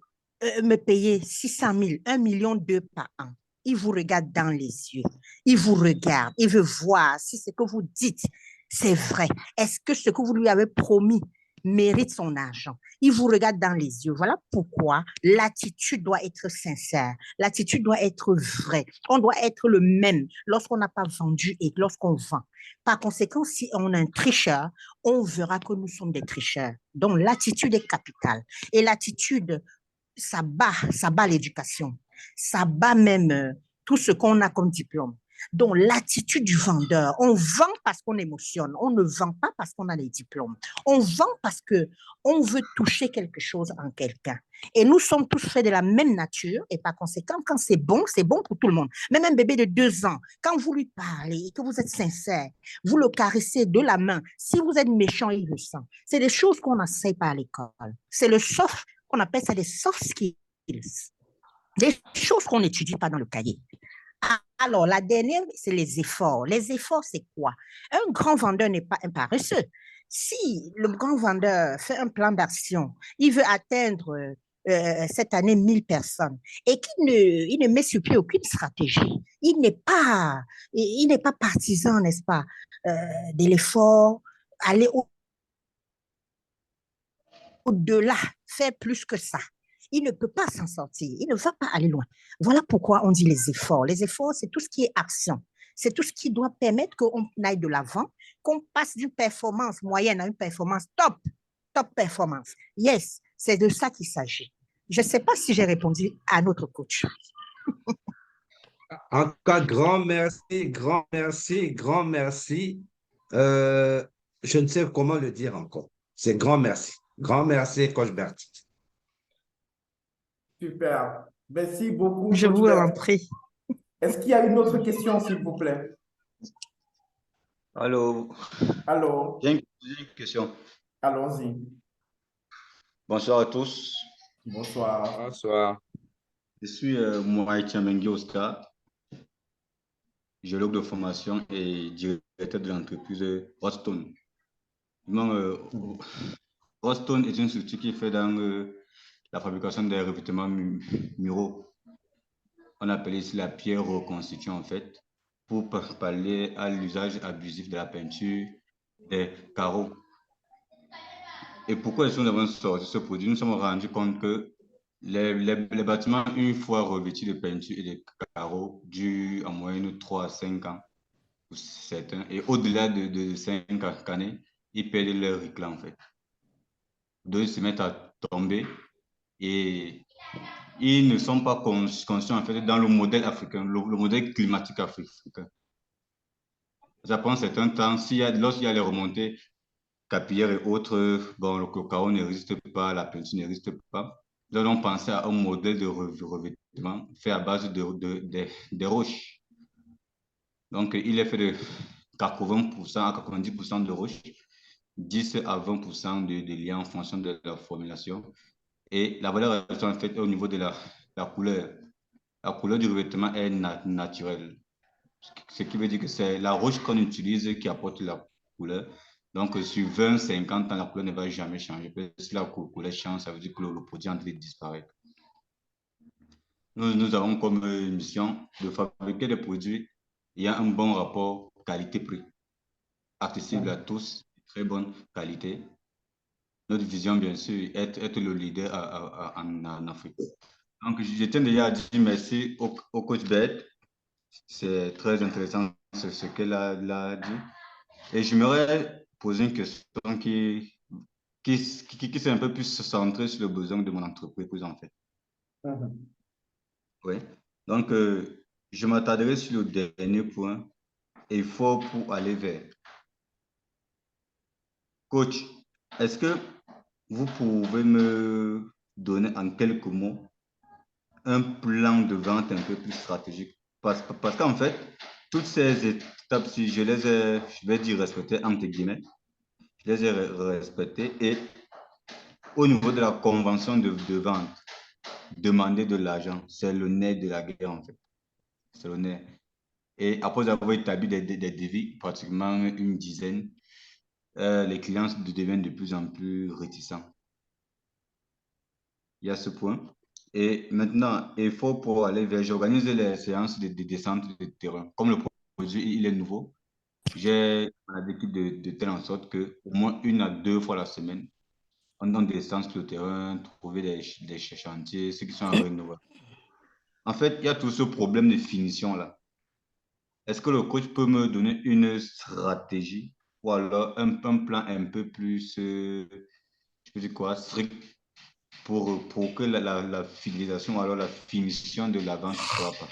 me payer 600 000, 1 million 2 par an. Il vous regarde dans les yeux. Il vous regarde. Il veut voir si ce que vous dites, c'est vrai. Est-ce que ce que vous lui avez promis mérite son argent? Il vous regarde dans les yeux. Voilà pourquoi l'attitude doit être sincère. L'attitude doit être vraie. On doit être le même lorsqu'on n'a pas vendu et lorsqu'on vend. Par conséquent, si on est un tricheur, on verra que nous sommes des tricheurs. Donc, l'attitude est capitale. Et l'attitude, ça bat l'éducation. Ça bat même tout ce qu'on a comme diplôme. Donc, l'attitude du vendeur, on vend parce qu'on émotionne, on ne vend pas parce qu'on a les diplômes. On vend parce qu'on veut toucher quelque chose en quelqu'un. Et nous sommes tous faits de la même nature et par conséquent, quand c'est bon pour tout le monde. Même un bébé de 2 ans, quand vous lui parlez et que vous êtes sincère, vous le caressez de la main. Si vous êtes méchant, il le sent. C'est des choses qu'on n'enseigne pas à l'école. C'est le soft, on appelle ça des soft skills. Des choses qu'on n'étudie pas dans le cahier. Alors, la dernière, c'est les efforts. Les efforts, c'est quoi? Un grand vendeur n'est pas un paresseux. Si le grand vendeur fait un plan d'action, il veut atteindre cette année 1000 personnes et qu'il ne met sur pied aucune stratégie, il n'est pas partisan, n'est-ce pas, de l'effort, aller au-delà, faire plus que ça. Il ne peut pas s'en sortir, il ne va pas aller loin. Voilà pourquoi on dit les efforts. Les efforts, c'est tout ce qui est action. C'est tout ce qui doit permettre qu'on aille de l'avant, qu'on passe d'une performance moyenne à une performance top performance. Yes, c'est de ça qu'il s'agit. Je ne sais pas si j'ai répondu à notre coach. En tout cas, grand merci, grand merci, grand merci. Je ne sais comment le dire encore. C'est grand merci. Grand merci, coach Bertie. Super. Merci beaucoup. Je vous en prie. Est-ce qu'il y a une autre question, s'il vous plaît? Allô. Allô. J'ai une question. Allons-y. Bonsoir à tous. Bonsoir. Bonsoir. Je suis Mohaï Tchamengi Oscar, géologue de formation et directeur de l'entreprise Rostone. Rostone est une structure qui fait dans la fabrication des revêtements muraux. On appelle ici la pierre reconstituée en fait, pour parler à l'usage abusif de la peinture des carreaux. Et pourquoi nous avons sorti ce produit? Nous nous sommes rendus compte que les bâtiments, une fois revêtus de peinture et de carreaux, durent en moyenne 3 à 5 ans pour certains. Et au-delà de 5 années, ils perdent leur éclat en fait. D'autres se mettent à tomber et ils ne sont pas conscients en fait dans le modèle africain, le modèle climatique africain. Ça prend un certain temps. Lorsqu'il y a les remontées capillaires et autres, bon, le carreau ne résiste pas, la peinture ne résiste pas. Nous allons penser à un modèle de revêtement fait à base de roches. Donc, il est fait de 80% à 90% de roches, 10 à 20% de liens en fonction de la formulation. Et la valeur ajoutée en fait au niveau de la couleur. La couleur du revêtement est naturelle. Ce qui veut dire que c'est la roche qu'on utilise qui apporte la couleur. Donc, sur 20-50 ans, la couleur ne va jamais changer. Si la couleur change, ça veut dire que le produit est en train de disparaître. Nous avons comme mission de fabriquer des produits ayant un bon rapport qualité-prix, accessible à tous, très bonne qualité. Notre vision, bien sûr, est être le leader en Afrique. Donc, je tiens déjà à dire merci au coach Beth. C'est très intéressant ce qu'elle a dit. Et j'aimerais poser une question qui s'est un peu plus centrée sur le besoin de mon entreprise, en fait. Oui. Donc, je m'attarderai sur le dernier point, effort pour aller vers. Coach, est-ce que vous pouvez me donner en quelques mots un plan de vente un peu plus stratégique? Parce qu'en fait, toutes ces étapes, si je les ai, je vais dire respectées, entre guillemets, je les ai respectées, et au niveau de la convention de vente, demander de l'argent, c'est le nerf de la guerre, en fait. C'est le nerf. Et après avoir établi des devis, pratiquement une dizaine, les clients deviennent de plus en plus réticents. Il y a ce point. Et maintenant, il faut pour aller vers, j'organise les séances de descente de terrain. Comme le produit, il est nouveau, j'ai l'habitude de telle en sorte que au moins 1 à 2 fois la semaine, on descend sur le terrain, trouver des chantiers, ceux qui sont en rénovation. En fait, il y a tout ce problème de finition-là. Est-ce que le coach peut me donner une stratégie ou alors un plan un peu plus, je peux dire quoi, strict pour que la fidélisation ou alors la finition de la vente ne soit pas?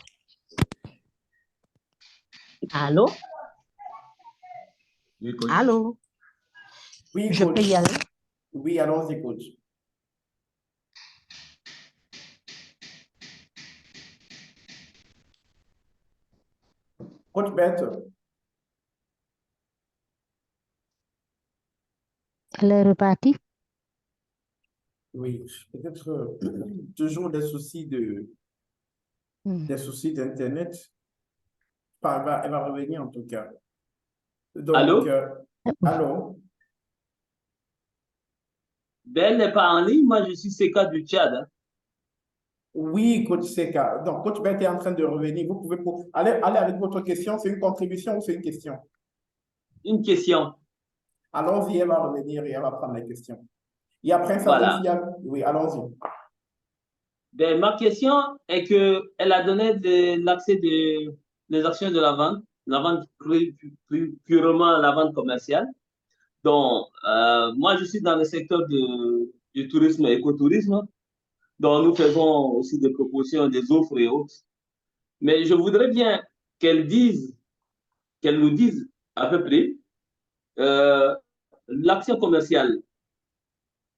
Allô? Oui, coach. Allô? Oui, Je coach. peux y aller? Oui, allons-y, coach. Coach Bette. Elle est repartie. Oui, peut-être toujours des soucis d'Internet. Enfin, elle va revenir en tout cas. Donc, Allô? Allô? Ben, elle n'est pas en ligne. Moi, je suis Seka du Tchad. Hein. Oui, coach Seka. Donc, coach Bette est en train de revenir. Vous pouvez aller avec votre question. C'est une contribution ou c'est une question? Une question. Allons-y, elle va revenir et elle va prendre la question. Et après, Voilà. Oui, allons-y. Ben, ma question est qu'elle a donné l'accès des actions de la vente purement la vente commerciale. Donc, moi, je suis dans le secteur du tourisme et écotourisme. Donc, nous faisons aussi des propositions, des offres et autres. Mais je voudrais bien qu'elle nous dise à peu près l'action commerciale,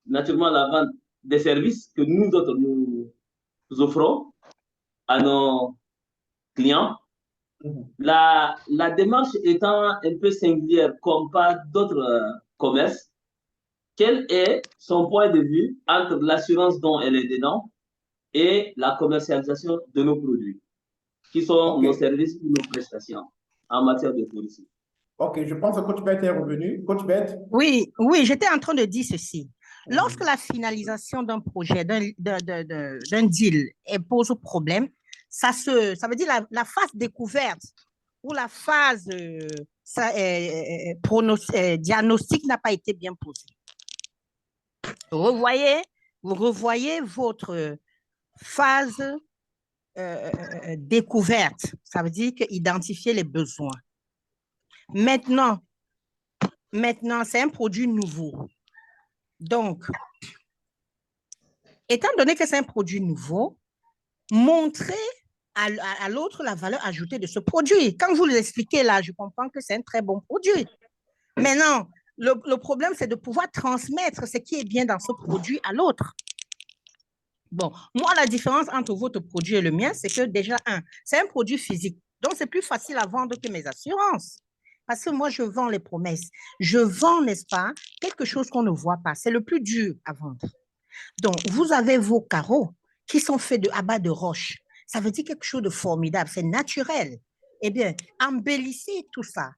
naturellement la vente des services que nous autres nous offrons à nos clients. La démarche étant un peu singulière comme pas d'autres commerces, quel est son point de vue entre l'assurance dont elle est dedans et la commercialisation de nos produits, qui sont nos services ou nos prestations en matière de tourisme? Ok, je pense que Coach Bette est revenu. Coach Bette? Oui, j'étais en train de dire ceci. Lorsque la finalisation d'un projet, d'un deal pose problème, ça veut dire la phase découverte ou la phase diagnostic n'a pas été bien posée. Vous revoyez votre phase découverte. Ça veut dire identifier les besoins. Maintenant, c'est un produit nouveau. Donc, étant donné que c'est un produit nouveau, montrez à l'autre la valeur ajoutée de ce produit. Quand vous l'expliquez là, je comprends que c'est un très bon produit. Maintenant, le problème, c'est de pouvoir transmettre ce qui est bien dans ce produit à l'autre. Bon, moi, la différence entre votre produit et le mien, c'est que déjà, c'est un produit physique. Donc, c'est plus facile à vendre que mes assurances. Parce que moi, je vends les promesses. Je vends, n'est-ce pas, quelque chose qu'on ne voit pas. C'est le plus dur à vendre. Donc, vous avez vos carreaux qui sont faits à bas de roche. Ça veut dire quelque chose de formidable. C'est naturel. Eh bien, embellissez tout ça.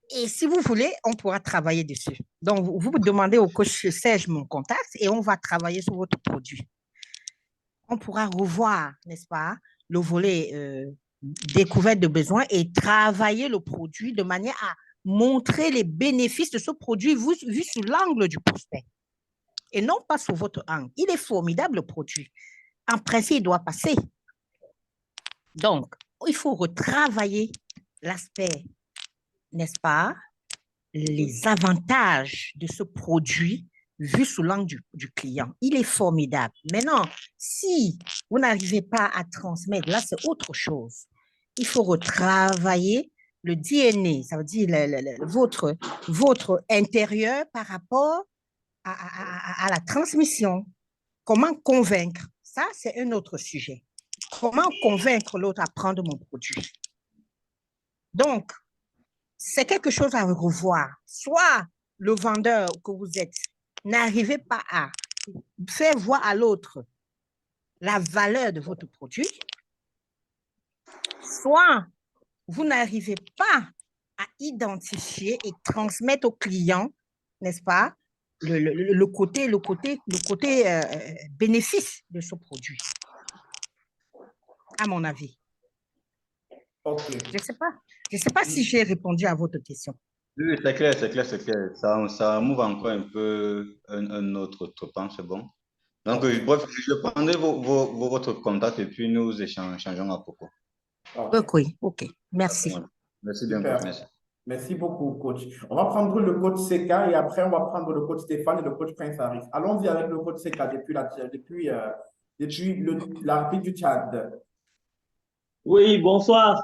Et si vous voulez, on pourra travailler dessus. Donc, vous demandez au coach Serge mon contact et on va travailler sur votre produit. On pourra revoir, n'est-ce pas, le volet découverte de besoins et travailler le produit de manière à montrer les bénéfices de ce produit vu sous l'angle du prospect et non pas sous votre angle. Il est formidable, le produit. En principe, il doit passer. Donc, il faut retravailler l'aspect, n'est-ce pas, les avantages de ce produit vu sous l'angle du client. Il est formidable. Maintenant, si vous n'arrivez pas à transmettre, là, c'est autre chose. Il faut retravailler le DNA, ça veut dire votre intérieur par rapport à la transmission. Comment convaincre? Ça, c'est un autre sujet. Comment convaincre l'autre à prendre mon produit? Donc, c'est quelque chose à revoir. Soit le vendeur que vous êtes, n'arrivez pas à faire voir à l'autre la valeur de votre produit, soit vous n'arrivez pas à identifier et transmettre au client, n'est-ce pas, le côté bénéfice de ce produit, à mon avis. Okay. Je ne sais pas si j'ai répondu à votre question. Oui, c'est clair. Ça m'ouvre encore un peu un autre temps, c'est bon. Donc, bref, je prendrai votre contact et puis nous échangeons à propos. Ok. Merci. Merci bien. Merci beaucoup, coach. On va prendre le coach Seka et après, on va prendre le coach Stéphane et le coach Prince Harris. Allons-y avec le coach Seka depuis la République du Tchad. Oui, bonsoir.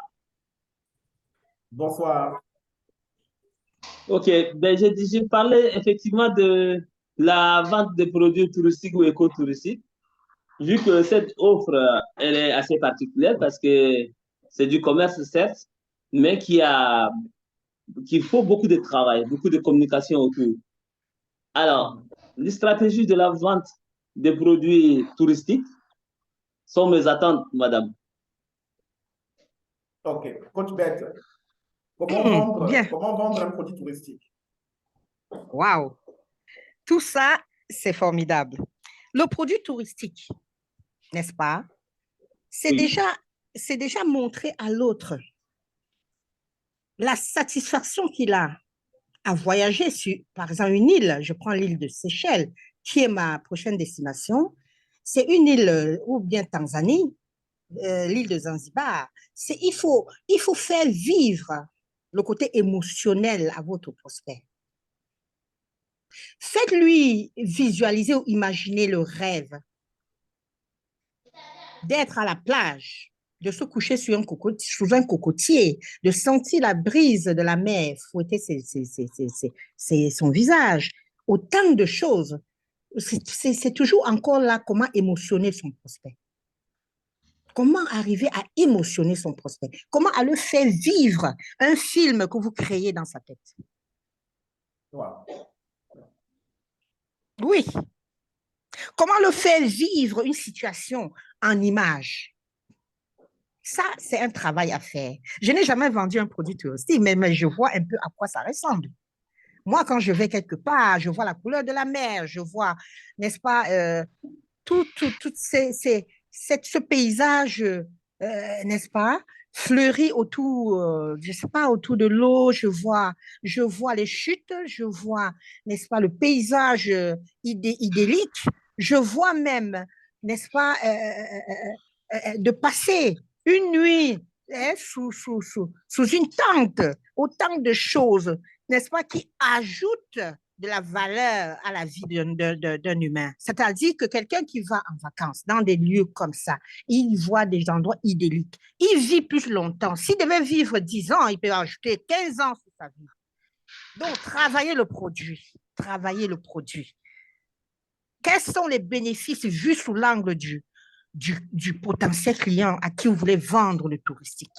Bonsoir. Ok, ben j'ai parlé effectivement de la vente de produits touristiques ou éco-touristiques, vu que cette offre, elle est assez particulière parce que c'est du commerce, certes, mais qu'il faut beaucoup de travail, beaucoup de communication autour. Alors, les stratégies de la vente des produits touristiques sont mes attentes, madame. Ok, coach Bette, comment vendre un produit touristique? Wow! Tout ça, c'est formidable. Le produit touristique, n'est-ce pas? C'est déjà montrer à l'autre la satisfaction qu'il a à voyager sur, par exemple, une île. Je prends l'île de Seychelles, qui est ma prochaine destination. C'est une île, ou bien Tanzanie, l'île de Zanzibar. Il faut faire vivre le côté émotionnel à votre prospect. Faites-lui visualiser ou imaginer le rêve d'être à la plage, de se coucher sous un cocotier, de sentir la brise de la mer fouetter son visage. Autant de choses. C'est toujours encore là comment émotionner son prospect. Comment arriver à émotionner son prospect? Comment à le faire vivre un film que vous créez dans sa tête? Wow. Oui. Comment le faire vivre une situation en images? Ça, c'est un travail à faire. Je n'ai jamais vendu un produit touristique, mais je vois un peu à quoi ça ressemble. Moi, quand je vais quelque part, je vois la couleur de la mer, je vois, n'est-ce pas, tout ce paysage, n'est-ce pas, fleuri autour, je sais pas, autour de l'eau, je vois les chutes, je vois, n'est-ce pas, le paysage idyllique, je vois même, n'est-ce pas, de passer une nuit sous une tente, autant de choses, n'est-ce pas, qui ajoutent de la valeur à la vie d'un humain. C'est-à-dire que quelqu'un qui va en vacances dans des lieux comme ça, il voit des endroits idylliques, il vit plus longtemps. S'il devait vivre 10 ans, il peut ajouter 15 ans sur sa vie. Donc, travailler le produit. Quels sont les bénéfices vus sous l'angle du potentiel client à qui vous voulez vendre le touristique?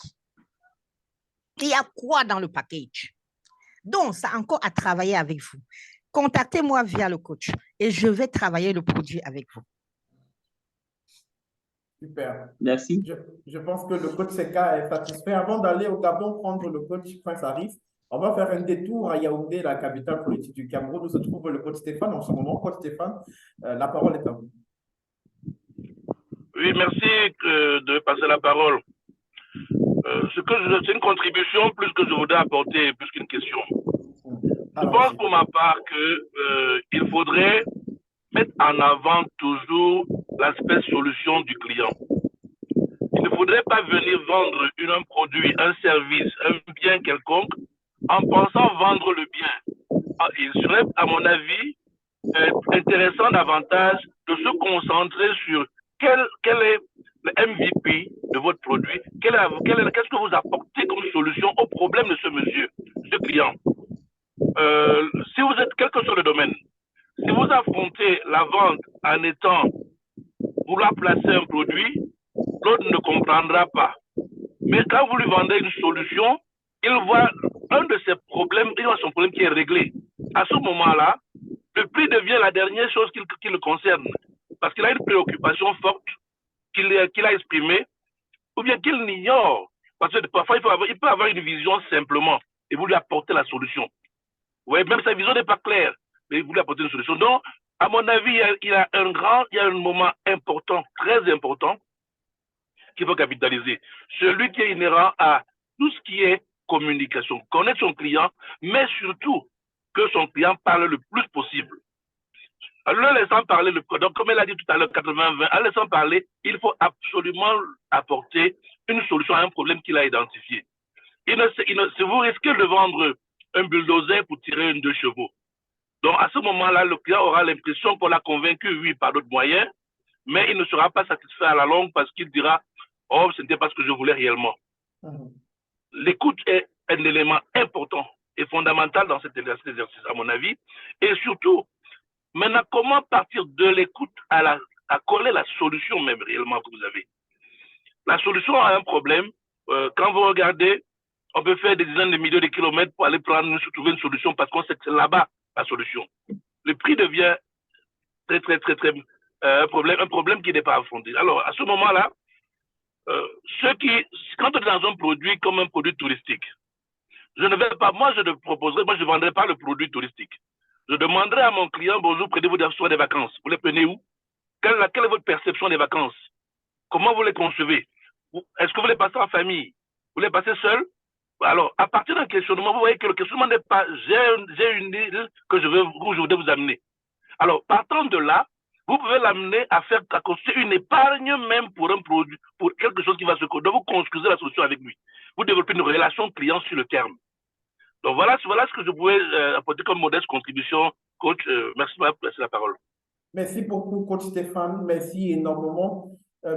Il y a quoi dans le package? Donc, c'est encore à travailler avec vous. Contactez-moi via le coach et je vais travailler le produit avec vous. Super. Merci. Je pense que le coach Seka est satisfait. Avant d'aller au Gabon prendre le coach Prince Harris, on va faire un détour à Yaoundé, la capitale politique du Cameroun, où se trouve le coach Stéphane en ce moment. Coach Stéphane, la parole est à vous. Oui, merci de passer la parole. C'est une contribution plus que je voudrais apporter, plus qu'une question. Je pense pour ma part qu'il faudrait mettre en avant toujours l'aspect solution du client. Il ne faudrait pas venir vendre un produit, un service, un bien quelconque en pensant vendre le bien. Il serait, à mon avis, intéressant davantage de se concentrer sur quel est le MVP de votre produit, qu'est-ce que vous apportez comme solution au problème de ce monsieur, ce client. Si vous êtes quel que soit le domaine, si vous affrontez la vente en étant vouloir placer un produit, l'autre ne comprendra pas. Mais quand vous lui vendez une solution, il voit un de ses problèmes, il voit son problème qui est réglé. À ce moment-là, le prix devient la dernière chose qui le concerne. Parce qu'il a une préoccupation forte qu'il a exprimée, ou bien qu'il l'ignore. Parce que parfois, il peut avoir une vision simplement et vous lui apporter la solution. Vous voyez, même sa vision n'est pas claire, mais vous lui apportez une solution. Donc, à mon avis, il y a un moment important, très important, qu'il faut capitaliser. Celui qui est inhérent à tout ce qui est communication, connaître son client, mais surtout que son client parle le plus possible. En le laissant parler, donc comme elle a dit tout à l'heure, 80-20, en laissant parler, il faut absolument apporter une solution à un problème qu'il a identifié. Vous risquez de vendre un bulldozer pour tirer une 2 chevaux. Donc à ce moment-là, le client aura l'impression qu'on l'a convaincu, oui, par d'autres moyens, mais il ne sera pas satisfait à la longue parce qu'il dira « Oh, ce n'était pas ce que je voulais réellement ». L'écoute est un élément important et fondamental dans cet exercice, à mon avis. Et surtout, maintenant, comment partir de l'écoute à coller la solution même réellement que vous avez. La solution à un problème, quand vous regardez, on peut faire des dizaines de milliers de kilomètres pour aller trouver une solution parce qu'on sait que c'est là-bas la solution. Le prix devient très un problème qui n'est pas affronté. Alors, à ce moment-là, quand on est dans un produit comme un produit touristique, je ne vendrai pas le produit touristique. Je demanderai à mon client, bonjour, prenez-vous des vacances. Vous les prenez où? Quelle est votre perception des vacances? Comment vous les concevez? Est-ce que vous les passez en famille? Vous les passez seul? Alors, à partir d'un questionnement, vous voyez que le questionnement n'est pas j'ai une île où je voudrais vous amener. Alors, partant de là, vous pouvez l'amener à construire une épargne même pour un produit, pour quelque chose qui va se construire. Donc, vous construisez la solution avec lui. Vous développez une relation client sur le terme. Donc, voilà ce que je pouvais apporter comme modeste contribution. Coach, merci de m'avoir placé la parole. Merci beaucoup, coach Stéphane. Merci énormément.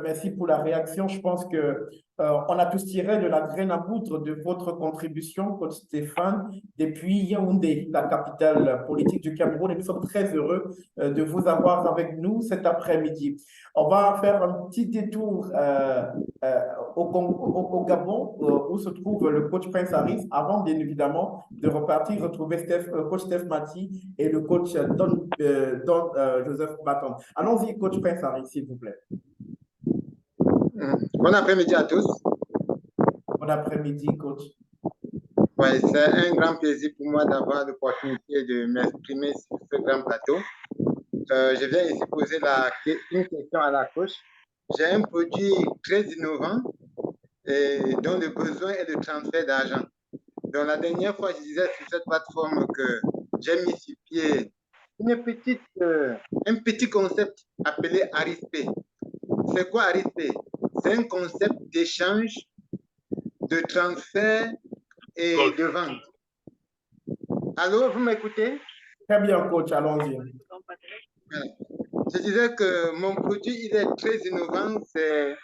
Merci pour la réaction. Je pense que on a tous tiré de la graine à moudre de votre contribution, coach Stéphane, depuis Yaoundé, la capitale politique du Cameroun. Et nous sommes très heureux de vous avoir avec nous cet après-midi. On va faire un petit détour au Gabon, où se trouve le coach Prince Harris, avant bien évidemment de repartir retrouver coach Steph Mati et le coach Don Joseph Baton. Allons-y, coach Prince Harris, s'il vous plaît. Bon après-midi à tous. Bon après-midi, coach. Ouais, c'est un grand plaisir pour moi d'avoir l'opportunité de m'exprimer sur ce grand plateau. Je viens ici poser une question à la coach. J'ai un produit très innovant et dont le besoin est le transfert d'argent. Donc la dernière fois, je disais sur cette plateforme que j'ai mis sur pied un petit concept appelé Arispe. C'est quoi Arispe? C'est un concept d'échange, de transfert et de vente. Allô, vous m'écoutez? Très bien, coach, allons-y. Je disais que mon produit, il est très innovant, c'est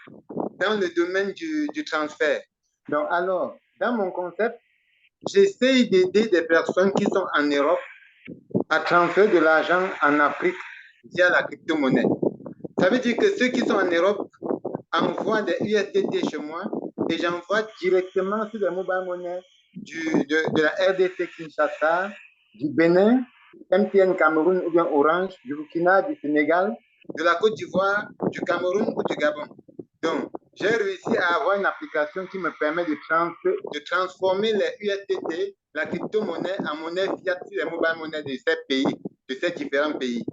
dans le domaine du transfert. Donc, alors, dans mon concept, j'essaye d'aider des personnes qui sont en Europe à transférer de l'argent en Afrique via la crypto-monnaie. Ça veut dire que ceux qui sont en Europe envoient des USDT chez moi et j'envoie directement sur les mobile money de la RDC Kinshasa, du Bénin, MTN Cameroun ou bien Orange, du Burkina, du Sénégal, de la Côte d'Ivoire, du Cameroun ou du Gabon. Donc, j'ai réussi à avoir une application qui me permet de transformer les USDT, la crypto-monnaie, en monnaie fiat sur les mobile money de ces pays, de ces différents pays.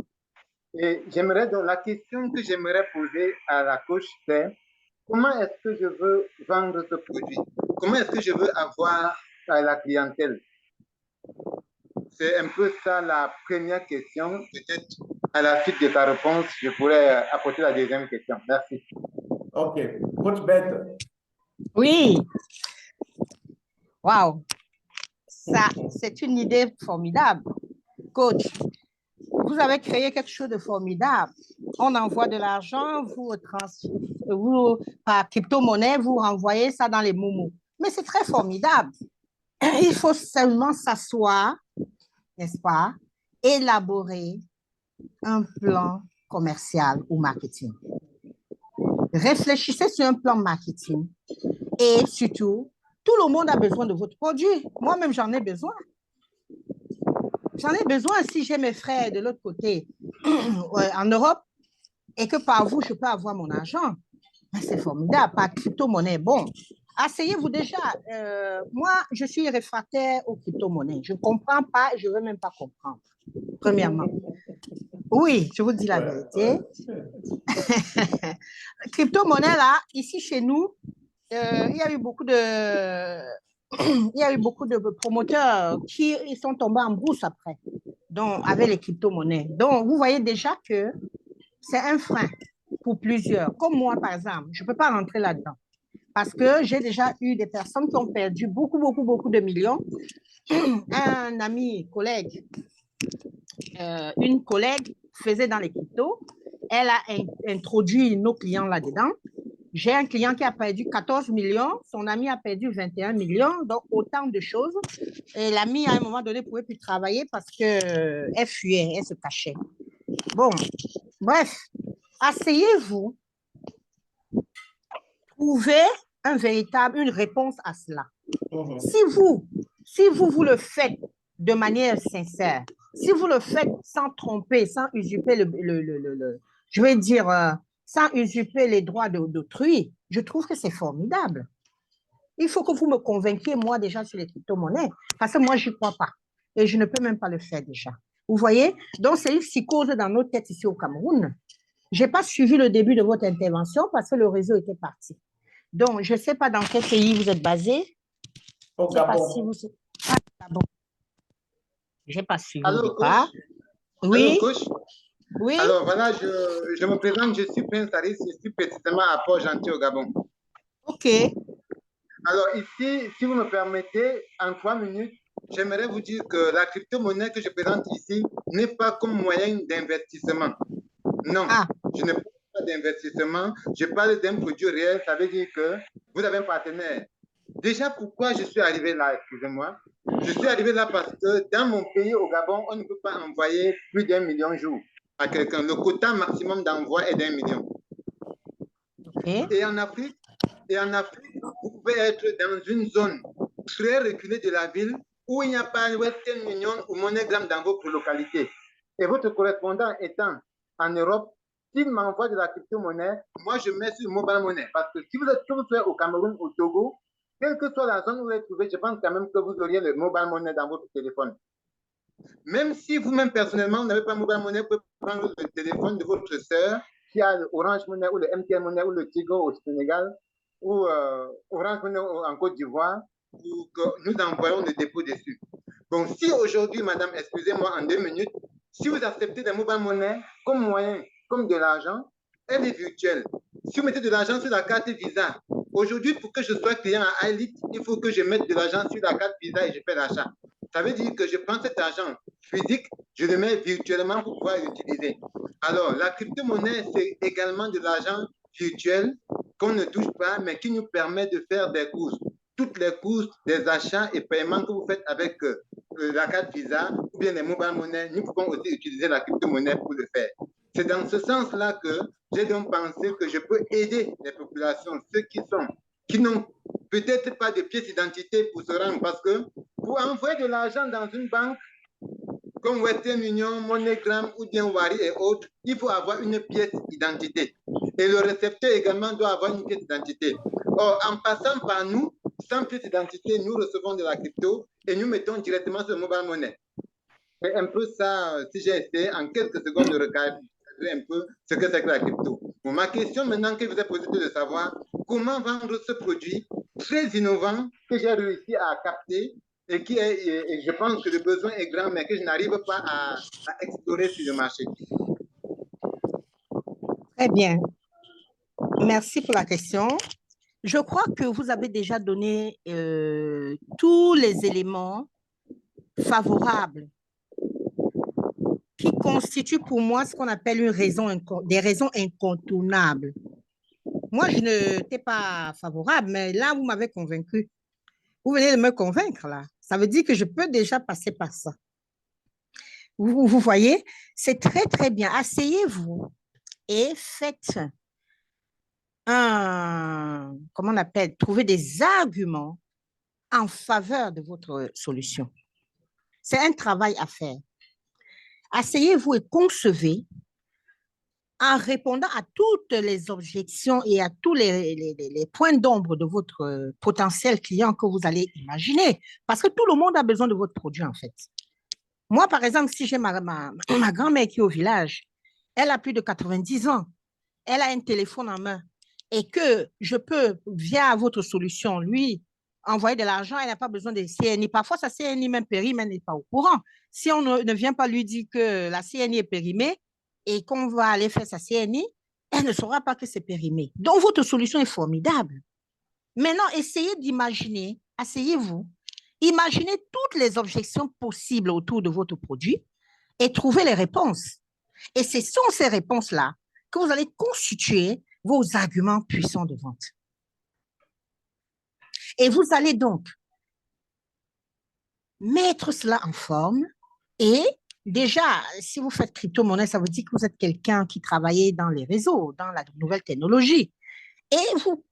Et donc la question que j'aimerais poser à la coach, c'est comment est-ce que je veux vendre ce produit? Comment est-ce que je veux avoir la clientèle? C'est un peu ça la première question. Peut-être à la suite de ta réponse, je pourrais apporter la deuxième question. Merci. OK. Coach Bette. Oui. Wow. ça, c'est une idée formidable. Coach, vous avez créé quelque chose de formidable. On envoie de l'argent, vous par crypto-monnaie, vous renvoyez ça dans les momos. Mais c'est très formidable. Il faut seulement s'asseoir, n'est-ce pas, élaborer un plan commercial ou marketing. Réfléchissez sur un plan marketing et surtout, tout le monde a besoin de votre produit. Moi-même, j'en ai besoin. J'en ai besoin si j'ai mes frères de l'autre côté en Europe et que par vous, je peux avoir mon argent. C'est formidable, par crypto-monnaie. Bon, asseyez-vous déjà. Moi, je suis réfractaire aux crypto-monnaies. Je ne comprends pas et je ne veux même pas comprendre, premièrement. Oui, je vous dis la vérité. Crypto-monnaie, là, ici chez nous, il y a eu beaucoup de promoteurs qui sont tombés en brousse après, donc avec les crypto-monnaies. Donc, vous voyez déjà que c'est un frein pour plusieurs. Comme moi, par exemple, je ne peux pas rentrer là-dedans parce que j'ai déjà eu des personnes qui ont perdu beaucoup de millions. Un ami, collègue, une collègue faisait dans les cryptos. Elle a introduit nos clients là-dedans. J'ai un client qui a perdu 14 millions, son ami a perdu 21 millions, donc autant de choses. Et l'ami, à un moment donné, ne pouvait plus travailler parce qu'elle fuyait, elle se cachait. Bon, bref, asseyez-vous, trouvez une réponse à cela. Si vous le faites de manière sincère, si vous le faites sans tromper, sans usurper je vais dire, sans usurper les droits d'autrui, je trouve que c'est formidable. Il faut que vous me convainquiez, moi, déjà, sur les crypto-monnaies, parce que moi, je n'y crois pas. Et je ne peux même pas le faire déjà. Vous voyez? Donc, c'est une psychose dans nos têtes ici au Cameroun. Je n'ai pas suivi le début de votre intervention parce que le réseau était parti. Donc, je ne sais pas dans quel pays vous êtes basé. Au Gabon. Gabon. Je n'ai pas suivi Allô, au départ. coach? Oui. Allô, coach? Oui. Alors, voilà, je me présente, je suis Prince Aris, je suis précisément à Port-Gentil au Gabon. OK. Alors, ici, si vous me permettez, en 3 minutes, j'aimerais vous dire que la crypto-monnaie que je présente ici n'est pas comme moyen d'investissement. Non, je ne parle pas d'investissement, je parle d'un produit réel, ça veut dire que vous avez un partenaire. Déjà, pourquoi je suis arrivé là, excusez-moi? Je suis arrivé là parce que dans mon pays, au Gabon, on ne peut pas envoyer plus d'1 million jour à quelqu'un. Le quota maximum d'envoi est d'1 million. Okay. Et en Afrique, vous pouvez être dans une zone très reculée de la ville où il n'y a pas Western Union ou MoneyGram dans votre localité. Et votre correspondant étant en Europe, s'il m'envoie de la crypto-monnaie, moi je mets sur mobile money. Parce que si vous êtes au Cameroun, au Togo, quelle que soit la zone où vous êtes trouvé, je pense quand même que vous auriez le mobile money dans votre téléphone. Même si vous-même personnellement, vous n'avez pas mobile money, vous pouvez prendre le téléphone de votre sœur qui a le Orange Money ou le MTN Money ou le Tigo au Sénégal ou Orange Money en Côte d'Ivoire pour que nous envoyons le dépôt dessus. Bon, si aujourd'hui, madame, excusez-moi en 2 minutes, si vous acceptez des mobile money comme moyen, comme de l'argent, elle est virtuelle. Si vous mettez de l'argent sur la carte Visa, aujourd'hui, pour que je sois client à iLead, il faut que je mette de l'argent sur la carte Visa et je fais l'achat. Ça veut dire que je prends cet argent physique, je le mets virtuellement pour pouvoir l'utiliser. Alors, la crypto-monnaie, c'est également de l'argent virtuel qu'on ne touche pas, mais qui nous permet de faire des courses. Toutes les courses, des achats et paiements que vous faites avec la carte Visa ou bien les mobile money, nous pouvons aussi utiliser la crypto-monnaie pour le faire. C'est dans ce sens-là que j'ai donc pensé que je peux aider les populations, ceux qui n'ont peut-être pas de pièce d'identité pour se rendre, parce que pour envoyer de l'argent dans une banque comme Western Union, MoneyGram ou bien Wari et autres, il faut avoir une pièce d'identité. Et le récepteur également doit avoir une pièce d'identité. Or, en passant par nous, sans pièce d'identité, nous recevons de la crypto et nous mettons directement sur le mobile money. C'est un peu ça, si j'ai essayé en quelques secondes de recadrer un peu ce que c'est que la crypto. Bon, ma question maintenant que vous avez posée, c'est de savoir comment vendre ce produit très innovant que j'ai réussi à capter et et je pense que le besoin est grand, mais que je n'arrive pas à explorer sur le marché. Très bien. Merci pour la question. Je crois que vous avez déjà donné tous les éléments favorables qui constituent pour moi ce qu'on appelle des raisons incontournables. Moi, je n'étais pas favorable, mais là, vous m'avez convaincu. Vous venez de me convaincre, là. Ça veut dire que je peux déjà passer par ça. Vous voyez, c'est très, très bien. Asseyez-vous et faites comment on appelle, trouver des arguments en faveur de votre solution. C'est un travail à faire. Asseyez-vous et concevez en répondant à toutes les objections et à tous les points d'ombre de votre potentiel client que vous allez imaginer. Parce que tout le monde a besoin de votre produit, en fait. Moi, par exemple, si j'ai ma grand-mère qui est au village, elle a plus de 90 ans, elle a un téléphone en main et que je peux, via votre solution, lui, envoyer de l'argent, elle n'a pas besoin de CNI. Parfois, sa CNI même périme, elle n'est pas au courant. Si on ne vient pas lui dire que la CNI est périmée et qu'on va aller faire sa CNI, elle ne saura pas que c'est périmé. Donc, votre solution est formidable. Maintenant, essayez d'imaginer, asseyez-vous, imaginez toutes les objections possibles autour de votre produit et trouvez les réponses. Et ce sont ces réponses-là que vous allez constituer vos arguments puissants de vente. Et vous allez donc mettre cela en forme et déjà, si vous faites crypto-monnaie, ça veut dire que vous êtes quelqu'un qui travaille dans les réseaux, dans la nouvelle technologie. Et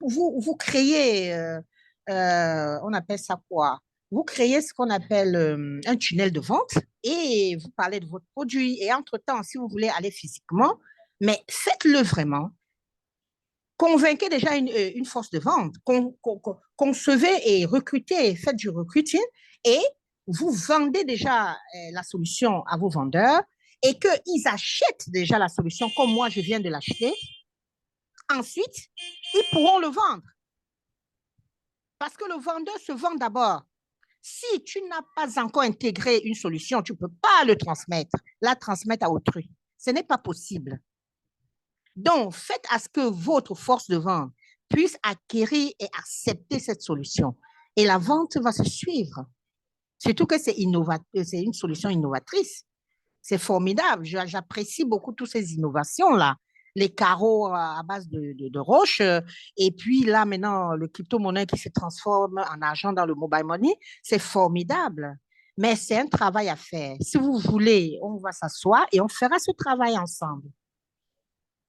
vous créez, on appelle ça quoi? Vous créez ce qu'on appelle un tunnel de vente et vous parlez de votre produit. Et entre-temps, si vous voulez aller physiquement, mais faites-le vraiment. Convainquez déjà une force de vente. Concevez et recrutez, faites du recruting et vous vendez déjà la solution à vos vendeurs et qu'ils achètent déjà la solution comme moi, je viens de l'acheter. Ensuite, ils pourront le vendre. Parce que le vendeur se vend d'abord. Si tu n'as pas encore intégré une solution, tu ne peux pas la transmettre à autrui. Ce n'est pas possible. Donc, faites à ce que votre force de vente puisse acquérir et accepter cette solution. Et la vente va se suivre. Surtout que c'est une solution innovatrice. C'est formidable. J'apprécie beaucoup toutes ces innovations-là. Les carreaux à base de roches, et puis là, maintenant, le crypto-monnaie qui se transforme en argent dans le mobile money, c'est formidable. Mais c'est un travail à faire. Si vous voulez, on va s'asseoir et on fera ce travail ensemble.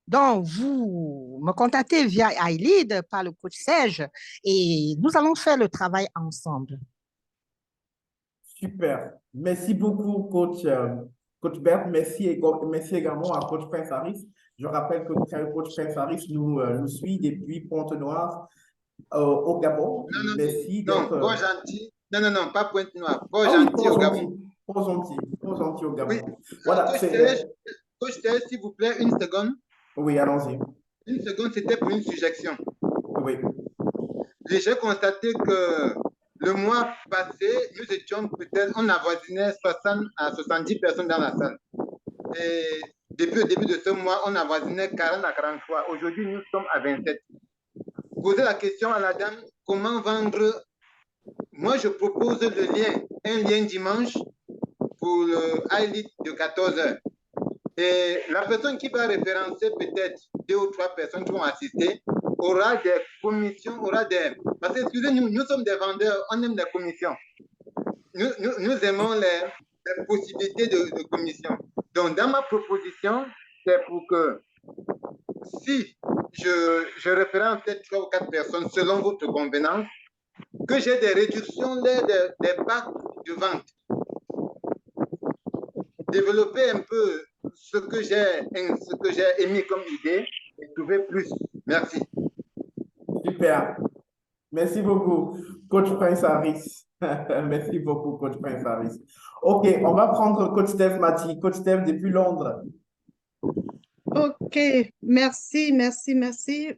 Donc, vous me contactez via iLead par le coach Serge et nous allons faire le travail ensemble. Super. Merci beaucoup, coach Bert. Merci également à coach Prince Harris. Je rappelle que coach Prince Harris nous suit depuis Pointe-Noire au Gabon. Merci d'être... Non, gentil. Non, pas Pointe-Noire. Gentil au Gabon. Gentil au Gabon. Oui. Voilà, coach Serge, s'il vous plaît, une seconde. Oui, allons-y. Une seconde, c'était pour une suggestion. Oui. J'ai constaté que le mois passé, nous étions peut-être, on avoisinait 60 à 70 personnes dans la salle. Et depuis le début de ce mois, on avoisinait 40 à 43. Aujourd'hui, nous sommes à 27. Posez la question à la dame, comment vendre? Moi, je propose un lien dimanche pour le iLead de 14 h. Et la personne qui va référencer peut-être 2 ou 3 personnes qui vont assister aura des commissions, Parce que, excusez-nous, nous sommes des vendeurs, on aime des commissions. Nous aimons les possibilités de commission. Donc, dans ma proposition, c'est pour que si je référence peut-être 3 ou 4 personnes selon votre convenance, que j'ai des réductions des packs de vente. Développer un peu ce que j'ai émis comme idée et trouver plus. Merci. Super. Merci beaucoup, coach Prince Harris. Merci beaucoup, coach Prince Harris. OK, on va prendre coach Steph Mati. Coach Steph depuis Londres. OK, merci.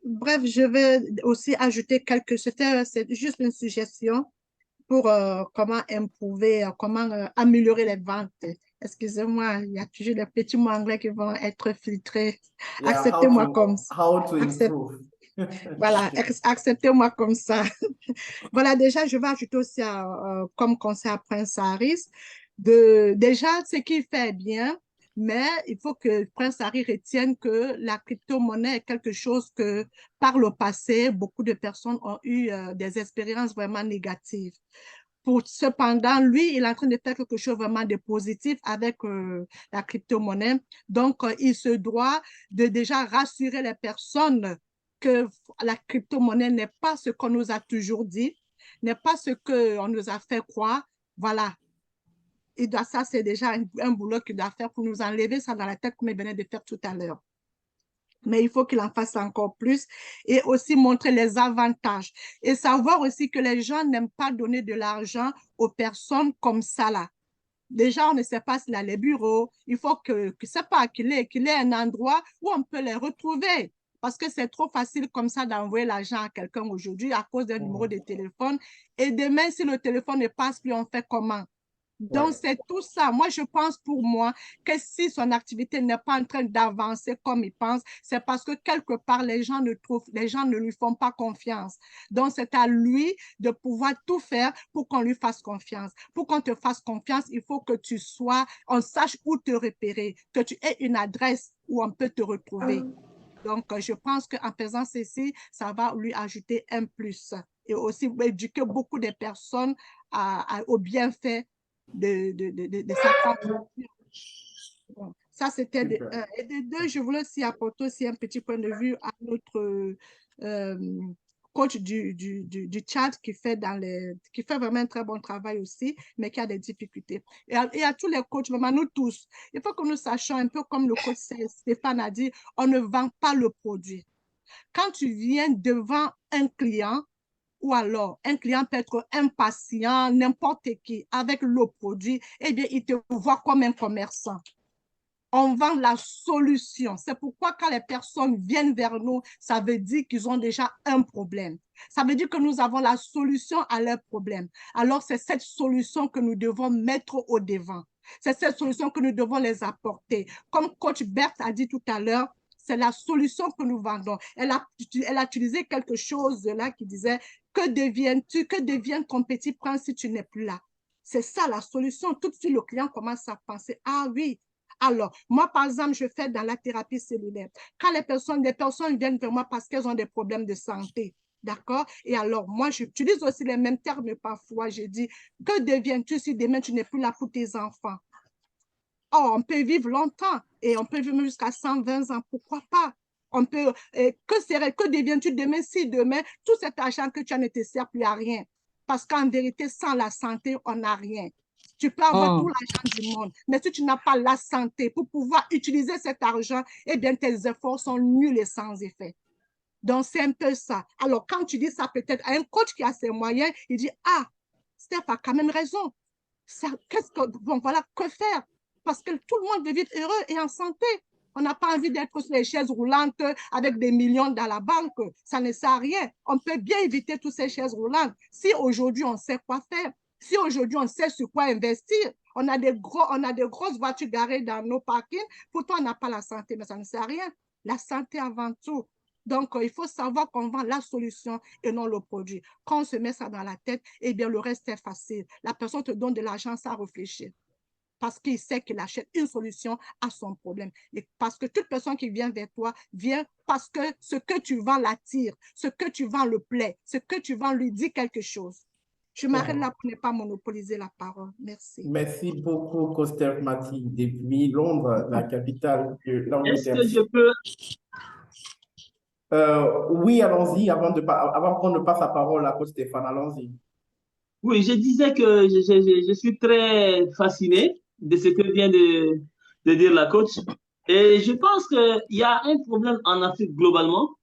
Bref, je vais aussi ajouter c'est juste une suggestion pour comment améliorer les ventes. Excusez-moi, il y a toujours des petits mots anglais qui vont être filtrés. Yeah, acceptez-moi comme ça. How to improve. Voilà, acceptez-moi comme ça. Voilà, déjà, je vais ajouter aussi comme conseil à Prince Harris déjà, ce qu'il fait bien, mais il faut que Prince Harry retienne que la crypto-monnaie est quelque chose que, par le passé, beaucoup de personnes ont eu des expériences vraiment négatives. Cependant, lui, il est en train de faire quelque chose vraiment de positif avec la crypto-monnaie. Donc, il se doit de déjà rassurer les personnes que la crypto-monnaie n'est pas ce qu'on nous a toujours dit, n'est pas ce qu'on nous a fait croire. Voilà. Ça, c'est déjà un boulot qu'il doit faire pour nous enlever ça dans la tête, comme il venait de faire tout à l'heure. Mais il faut qu'il en fasse encore plus et aussi montrer les avantages et savoir aussi que les gens n'aiment pas donner de l'argent aux personnes comme ça là. Déjà, on ne sait pas s'il a les bureaux. Il faut qu'il ait un endroit où on peut les retrouver. Parce que c'est trop facile comme ça d'envoyer l'argent à quelqu'un aujourd'hui à cause d'un numéro de téléphone. Et demain, si le téléphone ne passe plus, on fait comment? Donc, c'est tout ça. Moi, je pense pour moi que si son activité n'est pas en train d'avancer comme il pense, c'est parce que quelque part, les gens ne lui font pas confiance. Donc, c'est à lui de pouvoir tout faire pour qu'on lui fasse confiance. Pour qu'on te fasse confiance, il faut que on sache où te repérer, que tu aies une adresse où on peut te retrouver. Donc, je pense qu'en faisant ceci, ça va lui ajouter un plus et aussi éduquer beaucoup de personnes au bienfait de sa propre. Bon, ça, c'était de un. Et de deux, je voulais aussi apporter aussi un petit point de vue à notre coach du Tchad qui fait vraiment un très bon travail aussi, mais qui a des difficultés. Et à tous les coachs, vraiment nous tous, il faut que nous sachions un peu comme le coach Stéphane a dit, on ne vend pas le produit. Quand tu viens devant un client, ou alors un client peut être impatient, n'importe qui, avec le produit, eh bien, il te voit comme un commerçant. On vend la solution. C'est pourquoi quand les personnes viennent vers nous, ça veut dire qu'ils ont déjà un problème. Ça veut dire que nous avons la solution à leur problème. Alors, c'est cette solution que nous devons mettre au devant. C'est cette solution que nous devons les apporter. Comme coach Berthe a dit tout à l'heure, c'est la solution que nous vendons. Elle a utilisé quelque chose là qui disait « Que devient ton petit prince si tu n'es plus là ?» C'est ça la solution. Tout de suite, le client commence à penser « Ah oui, alors, moi, par exemple, je fais dans la thérapie cellulaire. Quand les personnes viennent vers moi parce qu'elles ont des problèmes de santé, d'accord? Et alors, moi, j'utilise aussi les mêmes termes parfois. Je dis, que deviens-tu si demain tu n'es plus là pour tes enfants? Oh, on peut vivre longtemps et on peut vivre jusqu'à 120 ans. Pourquoi pas? Que deviens-tu demain si demain, tout cet argent que tu as ne te sert plus à rien? Parce qu'en vérité, sans la santé, on n'a rien. Tu peux avoir tout l'argent du monde, mais si tu n'as pas la santé pour pouvoir utiliser cet argent, eh bien, tes efforts sont nuls et sans effet. Donc, c'est un peu ça. Alors, quand tu dis ça peut-être à un coach qui a ses moyens, il dit, ah, Steph a quand même raison. Bon, voilà, que faire? Parce que tout le monde veut vivre heureux et en santé. On n'a pas envie d'être sur les chaises roulantes avec des millions dans la banque. Ça ne sert à rien. On peut bien éviter toutes ces chaises roulantes si aujourd'hui on sait quoi faire. Si aujourd'hui on sait sur quoi investir, on a des grosses voitures garées dans nos parkings, pourtant on n'a pas la santé, mais ça ne sert à rien. La santé avant tout. Donc, il faut savoir qu'on vend la solution et non le produit. Quand on se met ça dans la tête, eh bien, le reste est facile. La personne te donne de l'argent sans réfléchir parce qu'il sait qu'il achète une solution à son problème. Et parce que toute personne qui vient vers toi vient parce que ce que tu vends l'attire, ce que tu vends le plaît, ce que tu vends lui dit quelque chose. Je m'arrête là pour ne pas monopoliser la parole. Merci. Merci beaucoup, Coster Mati, depuis Londres, la capitale de l'Angleterre. Est-ce que je peux... Oui, allons-y, avant qu'on ne passe la parole à Coach Stéphane, allons-y. Oui, je disais que je suis très fasciné de ce que vient de dire la coach. Et je pense qu'il y a un problème en Afrique globalement.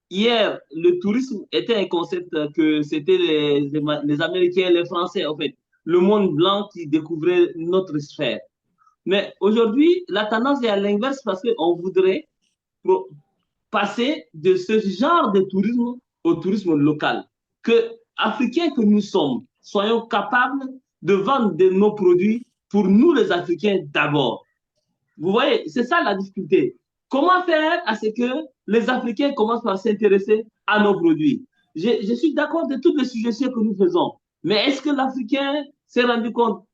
Hier, le tourisme était un concept que c'était les Américains, les Français, en fait, le monde blanc qui découvrait notre sphère. Mais aujourd'hui, la tendance est à l'inverse parce qu'on voudrait passer de ce genre de tourisme au tourisme local. Que, Africains que nous sommes, soyons capables de vendre nos produits pour nous les Africains d'abord. Vous voyez, c'est ça la difficulté. Comment faire à ce que les Africains commencent par s'intéresser à nos produits? Je suis d'accord de toutes les suggestions que nous faisons, mais est-ce que l'Africain s'est rendu compte?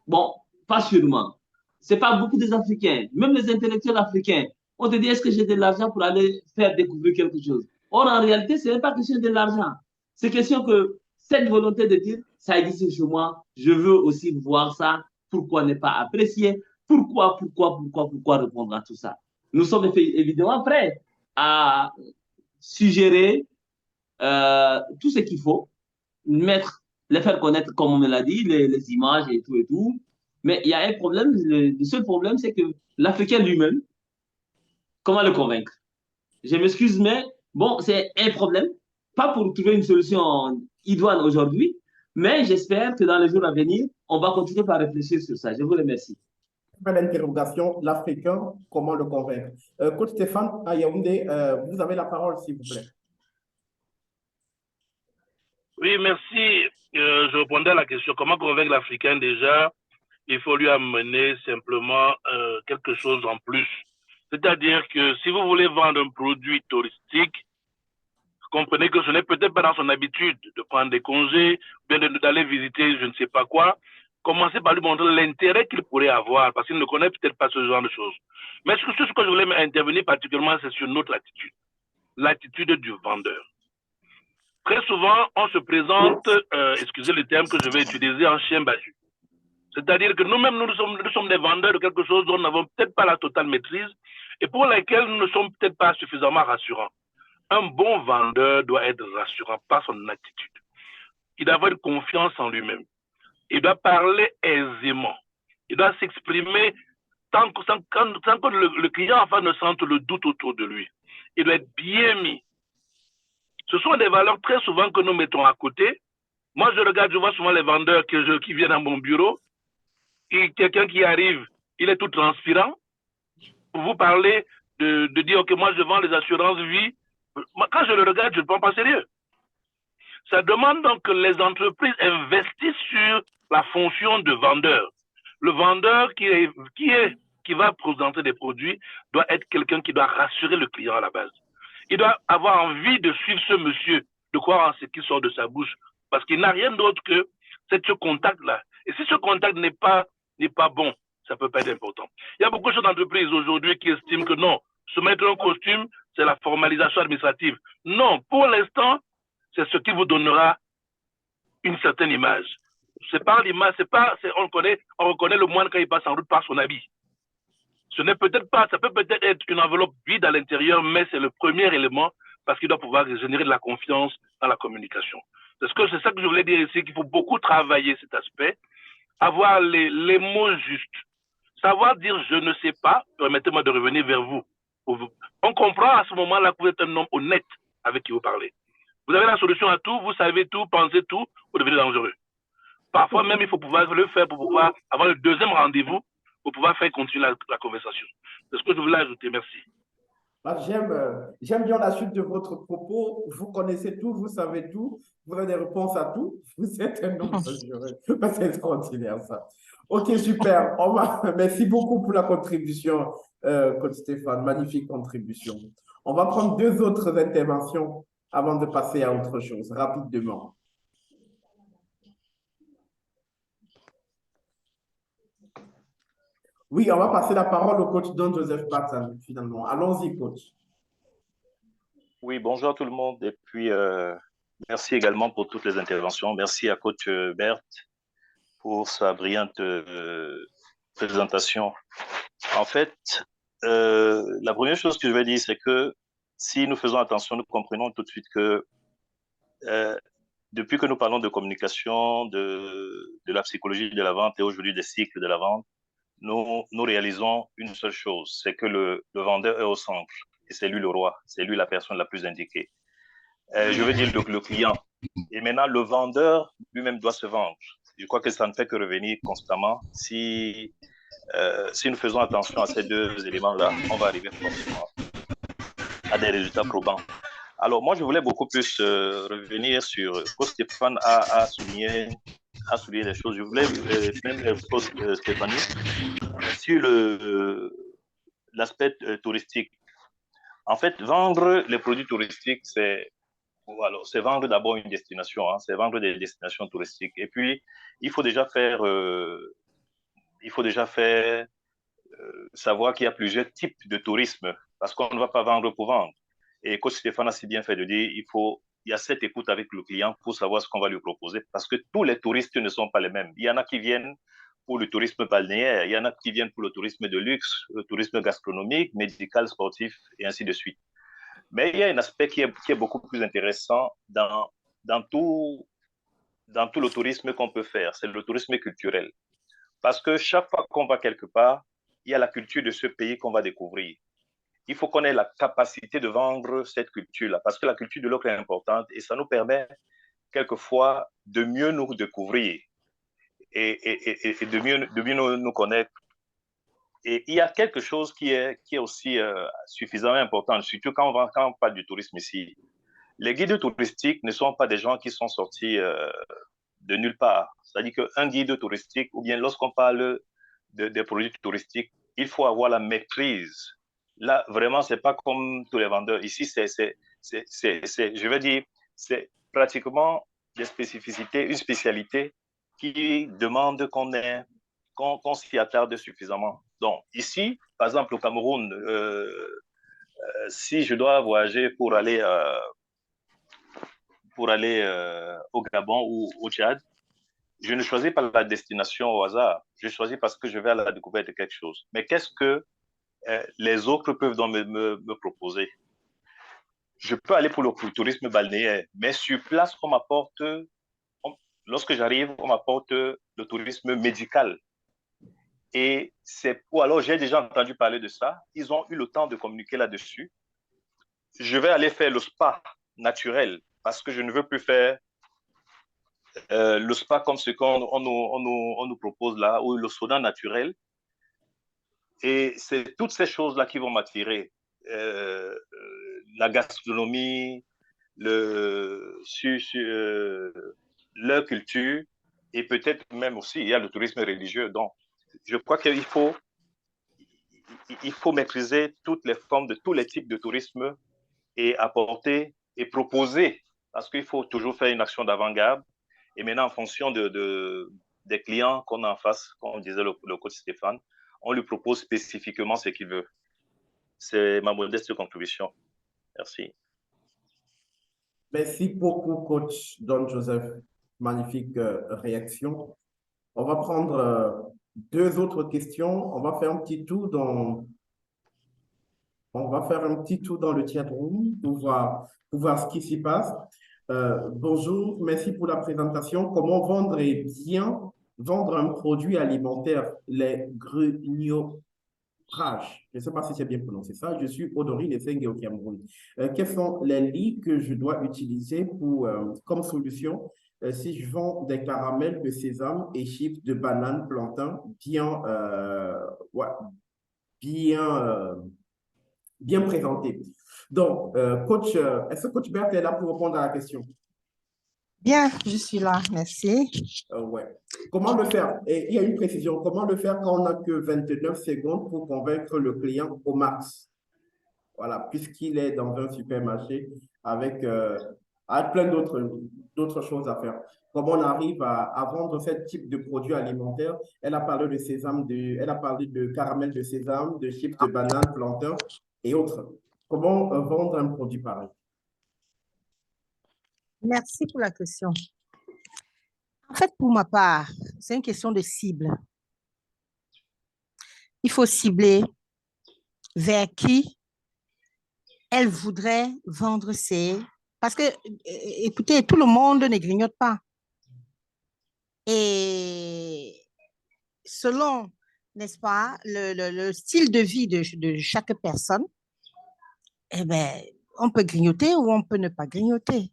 Bon, pas sûrement. Ce n'est pas beaucoup des Africains, même les intellectuels africains. On te dit, est-ce que j'ai de l'argent pour aller faire découvrir quelque chose? Or, en réalité, ce n'est pas question de l'argent. C'est question que cette volonté de dire, ça existe chez moi, je veux aussi voir ça, pourquoi ne pas apprécier, pourquoi répondre à tout ça? Nous sommes évidemment prêts à suggérer tout ce qu'il faut, les faire connaître, comme on me l'a dit, les images et tout. Mais il y a un problème, le seul problème, c'est que l'Africain lui-même, comment le convaincre? Je m'excuse, mais bon, c'est un problème. Pas pour trouver une solution idoine aujourd'hui, mais j'espère que dans les jours à venir, on va continuer par réfléchir sur ça. Je vous remercie. L'interrogation, l'Africain, comment le convaincre? Coach Stéphane, à Yaoundé, vous avez la parole, s'il vous plaît. Oui, merci. Je répondais à la question. Comment convaincre l'Africain déjà? Il faut lui amener simplement quelque chose en plus. C'est-à-dire que si vous voulez vendre un produit touristique, comprenez que ce n'est peut-être pas dans son habitude de prendre des congés, bien d'aller visiter je ne sais pas quoi. Commencez par lui montrer l'intérêt qu'il pourrait avoir, parce qu'il ne connaît peut-être pas ce genre de choses. Mais ce que je voulais intervenir particulièrement, c'est sur notre attitude, l'attitude du vendeur. Très souvent, on se présente, excusez le terme que je vais utiliser, en chien battu. C'est-à-dire que nous-mêmes, nous sommes des vendeurs de quelque chose dont nous n'avons peut-être pas la totale maîtrise et pour laquelle nous ne sommes peut-être pas suffisamment rassurants. Un bon vendeur doit être rassurant par son attitude. Il doit avoir une confiance en lui-même. Il doit parler aisément. Il doit s'exprimer sans que le client enfin ne sente le doute autour de lui. Il doit être bien mis. Ce sont des valeurs très souvent que nous mettons à côté. Moi, je vois souvent les vendeurs qui viennent à mon bureau. Et quelqu'un qui arrive, il est tout transpirant. Pour vous parler de dire que moi, je vends les assurances vie. Quand je le regarde, je ne prends pas sérieux. Ça demande donc que les entreprises investissent sur la fonction de vendeur. Le vendeur qui va présenter des produits doit être quelqu'un qui doit rassurer le client à la base. Il doit avoir envie de suivre ce monsieur, de croire en ce qui sort de sa bouche, parce qu'il n'a rien d'autre que ce contact-là. Et si ce contact n'est pas bon, ça ne peut pas être important. Il y a beaucoup de d'entreprises aujourd'hui qui estiment que non, se mettre un costume, c'est la formalisation administrative. Non, pour l'instant, c'est ce qui vous donnera une certaine image. C'est pas l'image, on reconnaît le moine quand il passe en route par son habit. Ce n'est peut-être pas, ça peut peut-être être une enveloppe vide à l'intérieur, mais c'est le premier élément parce qu'il doit pouvoir générer de la confiance dans la communication. C'est ça que je voulais dire ici, qu'il faut beaucoup travailler cet aspect, avoir les mots justes, savoir dire je ne sais pas, permettez-moi de revenir vers vous. On comprend à ce moment-là que vous êtes un homme honnête avec qui vous parlez. Vous avez la solution à tout, vous savez tout, pensez tout, vous devenez dangereux. Parfois même, il faut pouvoir le faire pour pouvoir avoir le deuxième rendez-vous, pour pouvoir faire continuer la conversation. C'est ce que je voulais ajouter. Merci. J'aime bien la suite de votre propos. Vous connaissez tout, vous savez tout, vous avez des réponses à tout. Vous êtes un homme dangereux. C'est extraordinaire ça. Ok, super. Merci beaucoup pour la contribution, Coach Stéphane. Magnifique contribution. On va prendre 2 autres interventions avant de passer à autre chose, rapidement. Oui, on va passer la parole au coach Don Joseph Batsan, finalement. Allons-y, coach. Oui, bonjour à tout le monde. Et puis, merci également pour toutes les interventions. Merci à coach Berthe pour sa brillante présentation. En fait, la première chose que je vais dire, c'est que si nous faisons attention, nous comprenons tout de suite que depuis que nous parlons de communication, de la psychologie de la vente et aujourd'hui des cycles de la vente, nous réalisons une seule chose, c'est que le vendeur est au centre et c'est lui le roi, c'est lui la personne la plus indiquée. Je veux dire le client. Et maintenant, le vendeur lui-même doit se vendre. Je crois que ça ne fait que revenir constamment. Si nous faisons attention à ces 2 éléments-là, on va arriver forcément à des résultats probants. Alors, moi, je voulais beaucoup plus revenir sur ce que Stéphane a souligné des choses. Je voulais même Stéphanie sur l'aspect touristique. En fait, vendre les produits touristiques, c'est vendre d'abord une destination, c'est vendre des destinations touristiques. Et puis, il faut déjà faire il faut déjà faire savoir qu'il y a plusieurs types de tourisme parce qu'on ne va pas vendre pour vendre. Et coach Stéphane a si bien fait de dire, il y a cette écoute avec le client pour savoir ce qu'on va lui proposer parce que tous les touristes ne sont pas les mêmes. Il y en a qui viennent pour le tourisme balnéaire, il y en a qui viennent pour le tourisme de luxe, le tourisme gastronomique, médical, sportif et ainsi de suite. Mais il y a un aspect qui est beaucoup plus intéressant dans tout le tourisme qu'on peut faire, c'est le tourisme culturel. Parce que chaque fois qu'on va quelque part, il y a la culture de ce pays qu'on va découvrir. Il faut qu'on ait la capacité de vendre cette culture-là, parce que la culture de l'autre est importante et ça nous permet quelquefois de mieux nous découvrir et de mieux nous connaître. Et il y a quelque chose qui est aussi suffisamment important, surtout quand on parle du tourisme ici. Les guides touristiques ne sont pas des gens qui sont sortis de nulle part. C'est-à-dire qu'un guide touristique, ou bien lorsqu'on parle des produits touristiques, il faut avoir la maîtrise. Là, vraiment, c'est pas comme tous les vendeurs. Ici, je veux dire, c'est pratiquement des spécificités, une spécialité qui demande qu'on s'y attarde suffisamment. Donc, ici, par exemple, au Cameroun, si je dois voyager pour aller au Gabon ou au Tchad, je ne choisis pas la destination au hasard. Je choisis parce que je vais à la découverte de quelque chose. Mais qu'est-ce que les autres peuvent donc me proposer? Je peux aller pour le tourisme balnéaire, mais sur place, lorsque j'arrive, on m'apporte le tourisme médical. Ou alors j'ai déjà entendu parler de ça. Ils ont eu le temps de communiquer là-dessus. Je vais aller faire le spa naturel parce que je ne veux plus faire le spa comme ce qu'on nous propose là, ou le sauna naturel. Et c'est toutes ces choses-là qui vont m'attirer. La gastronomie, leur culture, et peut-être même aussi, il y a le tourisme religieux. Donc, je crois qu'il faut maîtriser toutes les formes de tous les types de tourisme et apporter et proposer, parce qu'il faut toujours faire une action d'avant-garde. Et maintenant, en fonction des clients qu'on a en face, comme disait le coach Stéphane, on lui propose spécifiquement ce qu'il veut. C'est ma modeste contribution. Merci. Merci beaucoup, coach Don Joseph. Magnifique réaction. On va prendre deux autres questions. On va faire un petit tour dans le chat room pour voir ce qui s'y passe. Bonjour, merci pour la présentation. Comment vendre un produit alimentaire, les grignotages? Je ne sais pas si j'ai bien prononcé ça. Je suis Odorine Essenge au Cameroun. Quels sont les lits que je dois utiliser comme solution si je vends des caramels de sésame et chips de banane plantain bien présentés? Donc, coach, est-ce que coach Berthe est là pour répondre à la question? Bien, je suis là, merci. Ouais. Comment le faire? Et il y a une précision. Comment le faire quand on n'a que 29 secondes pour convaincre le client au max? Voilà, puisqu'il est dans un supermarché avec plein d'autres choses à faire. Comment on arrive à vendre ce type de produits alimentaires? Elle a parlé de sésame, elle a parlé de caramel de sésame, de chips de banane, plantain et autres. Comment vendre un produit pareil? Merci pour la question. En fait, pour ma part, c'est une question de cible. Il faut cibler vers qui elle voudrait vendre ses... Parce que, écoutez, tout le monde ne grignote pas. Et selon, n'est-ce pas, le style de vie de chaque personne, eh bien, on peut grignoter ou on peut ne pas grignoter.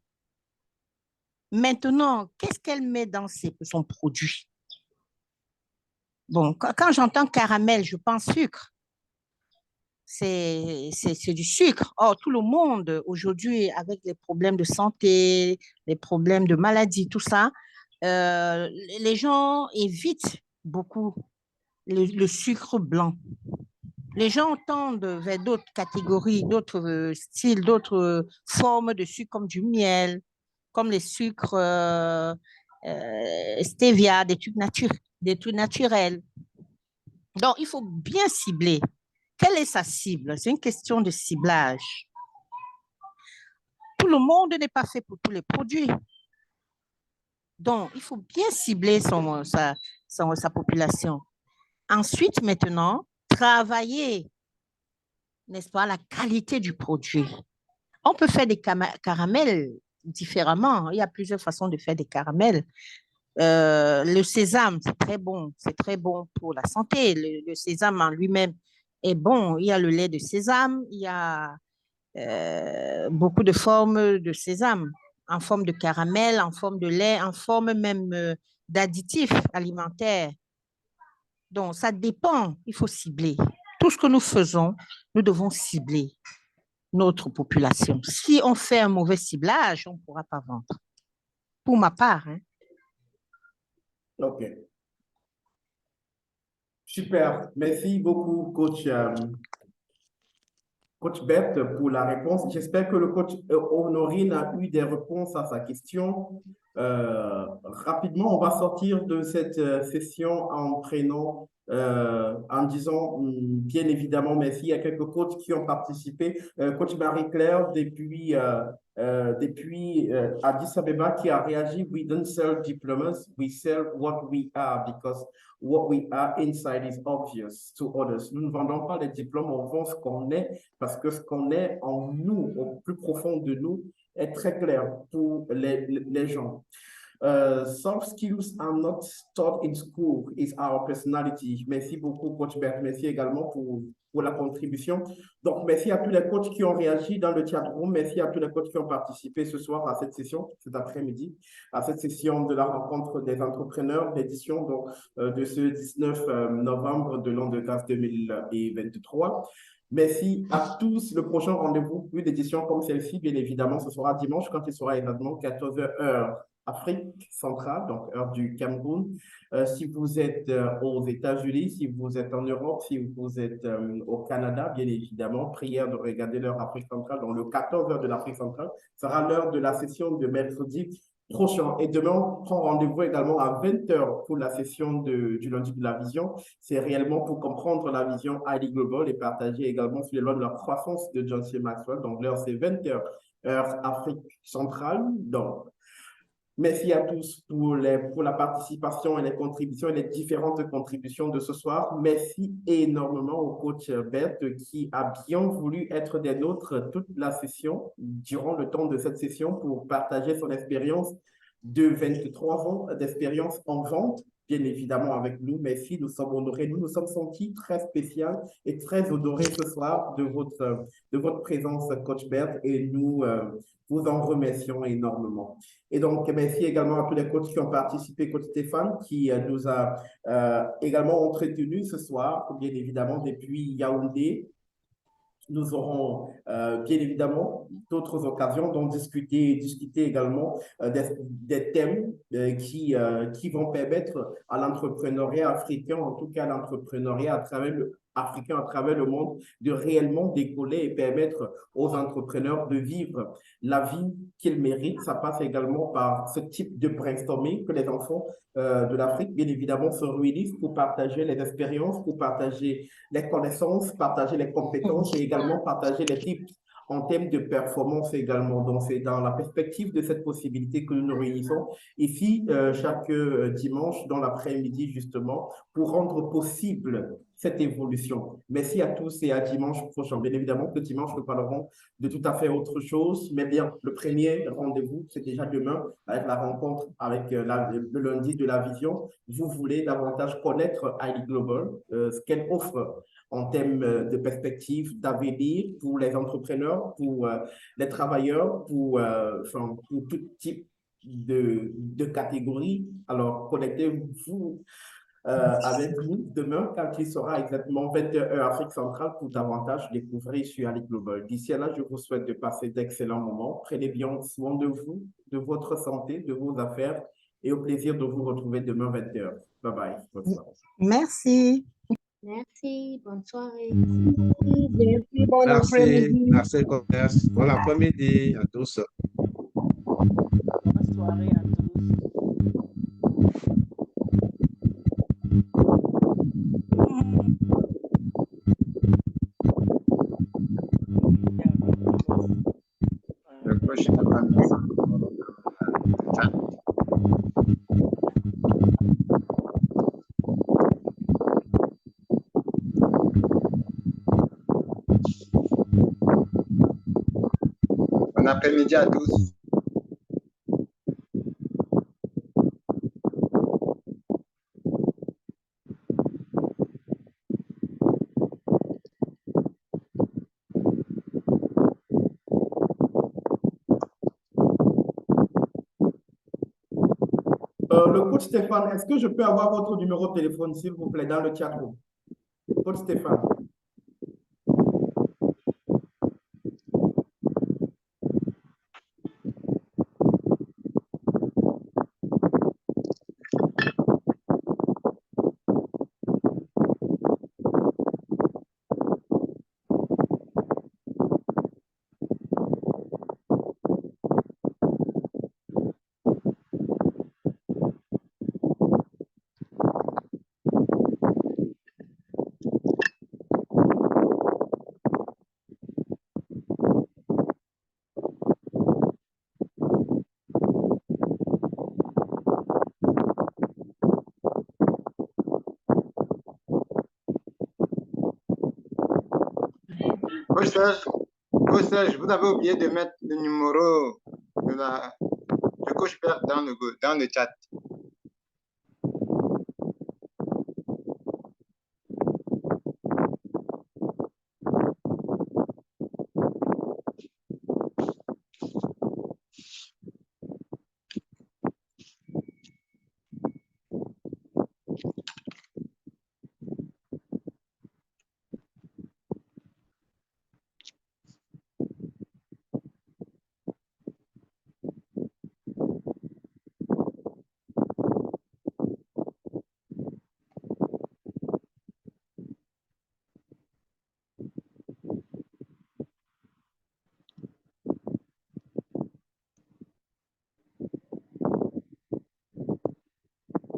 Maintenant, qu'est-ce qu'elle met dans son produit? Bon, quand j'entends caramel, je pense sucre. C'est du sucre. Or, tout le monde, aujourd'hui, avec les problèmes de santé, les problèmes de maladie, tout ça, les gens évitent beaucoup le sucre blanc. Les gens tendent vers d'autres catégories, d'autres styles, d'autres formes de sucre, comme du miel, comme les sucres stevia, des trucs naturels. Donc, il faut bien cibler. Quelle est sa cible? C'est une question de ciblage. Tout le monde n'est pas fait pour tous les produits. Donc, il faut bien cibler sa population. Ensuite, maintenant, travailler, n'est-ce pas, la qualité du produit. On peut faire des caramels différemment. Il y a plusieurs façons de faire des caramels. Le sésame, c'est très bon pour la santé. Le sésame en lui-même est bon. Il y a le lait de sésame, il y a beaucoup de formes de sésame, en forme de caramel, en forme de lait, en forme même d'additifs alimentaires. Donc, ça dépend, il faut cibler. Tout ce que nous faisons, nous devons cibler notre population. Si on fait un mauvais ciblage, on ne pourra pas vendre. Pour ma part. Hein. OK. Super. Merci beaucoup, coach Berthe, pour la réponse. J'espère que le coach Honorine a eu des réponses à sa question. Rapidement, on va sortir de cette session en prenant, en disant bien évidemment merci. Il y a quelques coachs qui ont participé. Coach Marie-Claire, depuis Addis Abeba, qui a réagi: We don't sell diplomas, we sell what we are, because what we are inside is obvious to others. Nous ne vendons pas les diplômes, on vend ce qu'on est, parce que ce qu'on est en nous, au plus profond de nous, est très clair pour les gens. Soft skills are not taught in school, it's our personality. Merci beaucoup, coach Bert. Merci également pour la contribution. Donc, merci à tous les coachs qui ont réagi dans le chat room. Merci à tous les coachs qui ont participé ce soir à cette session, cet après-midi, à cette session de la rencontre des entrepreneurs d'édition de ce 19 novembre de l'an de grâce 2023. Merci à tous. Le prochain rendez-vous, une édition comme celle-ci, bien évidemment, ce sera dimanche quand il sera exactement 14h heure Afrique centrale, donc heure du Cameroun. Si vous êtes aux États-Unis, si vous êtes en Europe, si vous êtes au Canada, bien évidemment, prière de regarder l'heure Afrique centrale. Donc le 14h de l'Afrique centrale sera l'heure de la session de mercredi prochain. Et demain, on prend rendez-vous également à 20h pour la session du lundi de la vision. C'est réellement pour comprendre la vision Highly Global et partager également sur les lois de la croissance de John C. Maxwell. Donc l'heure, c'est 20h, heure Afrique centrale. Donc, merci à tous pour la participation et les contributions et les différentes contributions de ce soir. Merci énormément au coach Berthe qui a bien voulu être des nôtres toute la session, durant le temps de cette session, pour partager son expérience de 23 ans d'expérience en vente, bien évidemment avec nous. Merci, nous sommes honorés. Nous nous sommes sentis très spéciaux et très honorés ce soir de votre présence, coach Berthe, et nous vous en remercions énormément. Et donc, merci également à tous les coachs qui ont participé, coach Stéphane, qui nous a également entretenus ce soir, bien évidemment, depuis Yaoundé. Nous aurons bien évidemment d'autres occasions d'en discuter également des thèmes qui vont permettre à l'entrepreneuriat africain, en tout cas à l'entrepreneuriat africain à travers le monde, de réellement décoller et permettre aux entrepreneurs de vivre la vie qu'ils méritent. Ça passe également par ce type de brainstorming que les enfants de l'Afrique, bien évidemment, se réunissent pour partager les expériences, pour partager les connaissances, partager les compétences et également partager les tips en termes de performance également. Donc, c'est dans la perspective de cette possibilité que nous nous réunissons ici chaque dimanche dans l'après-midi, justement, pour rendre possible cette évolution. Merci à tous et à dimanche prochain. Bien évidemment que dimanche, nous parlerons de tout à fait autre chose, mais bien, le premier rendez-vous, c'est déjà demain, avec la rencontre avec le lundi de la vision. Vous voulez davantage connaître Highly Global, ce qu'elle offre en termes de perspectives, d'avenir pour les entrepreneurs, pour les travailleurs, pour tout type de catégories. Alors, connectez-vous avec nous demain quand il sera exactement 20h heure Afrique centrale pour davantage découvrir sur Highly Global. D'ici là, je vous souhaite de passer d'excellents moments. Prenez bien soin de vous, de votre santé, de vos affaires et au plaisir de vous retrouver demain 20h. Bye bye. Bonne soirée. Merci. Merci, bonne soirée. Merci, bon après-midi. Merci, bon après-midi à tous. Bonne soirée à tous. après-midi à tous. Le coach Stéphane, est-ce que je peux avoir votre numéro de téléphone, s'il vous plaît, dans le chat room? Coach Stéphane. Coach Serge, vous avez oublié de mettre le numéro de coach Bert dans le chat.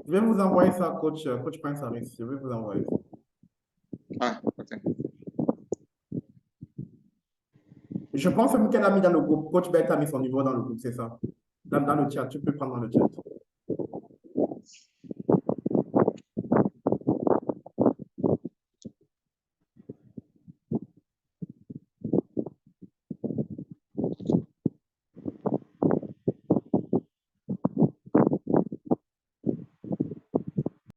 Je vais vous envoyer ça, coach Prince Harris. Je vais vous envoyer ça. Ah, ok. Je pense même qu'elle a mis dans le groupe. Coach Bert a mis son numéro dans le groupe, c'est ça. Dans le chat, tu peux prendre dans le chat.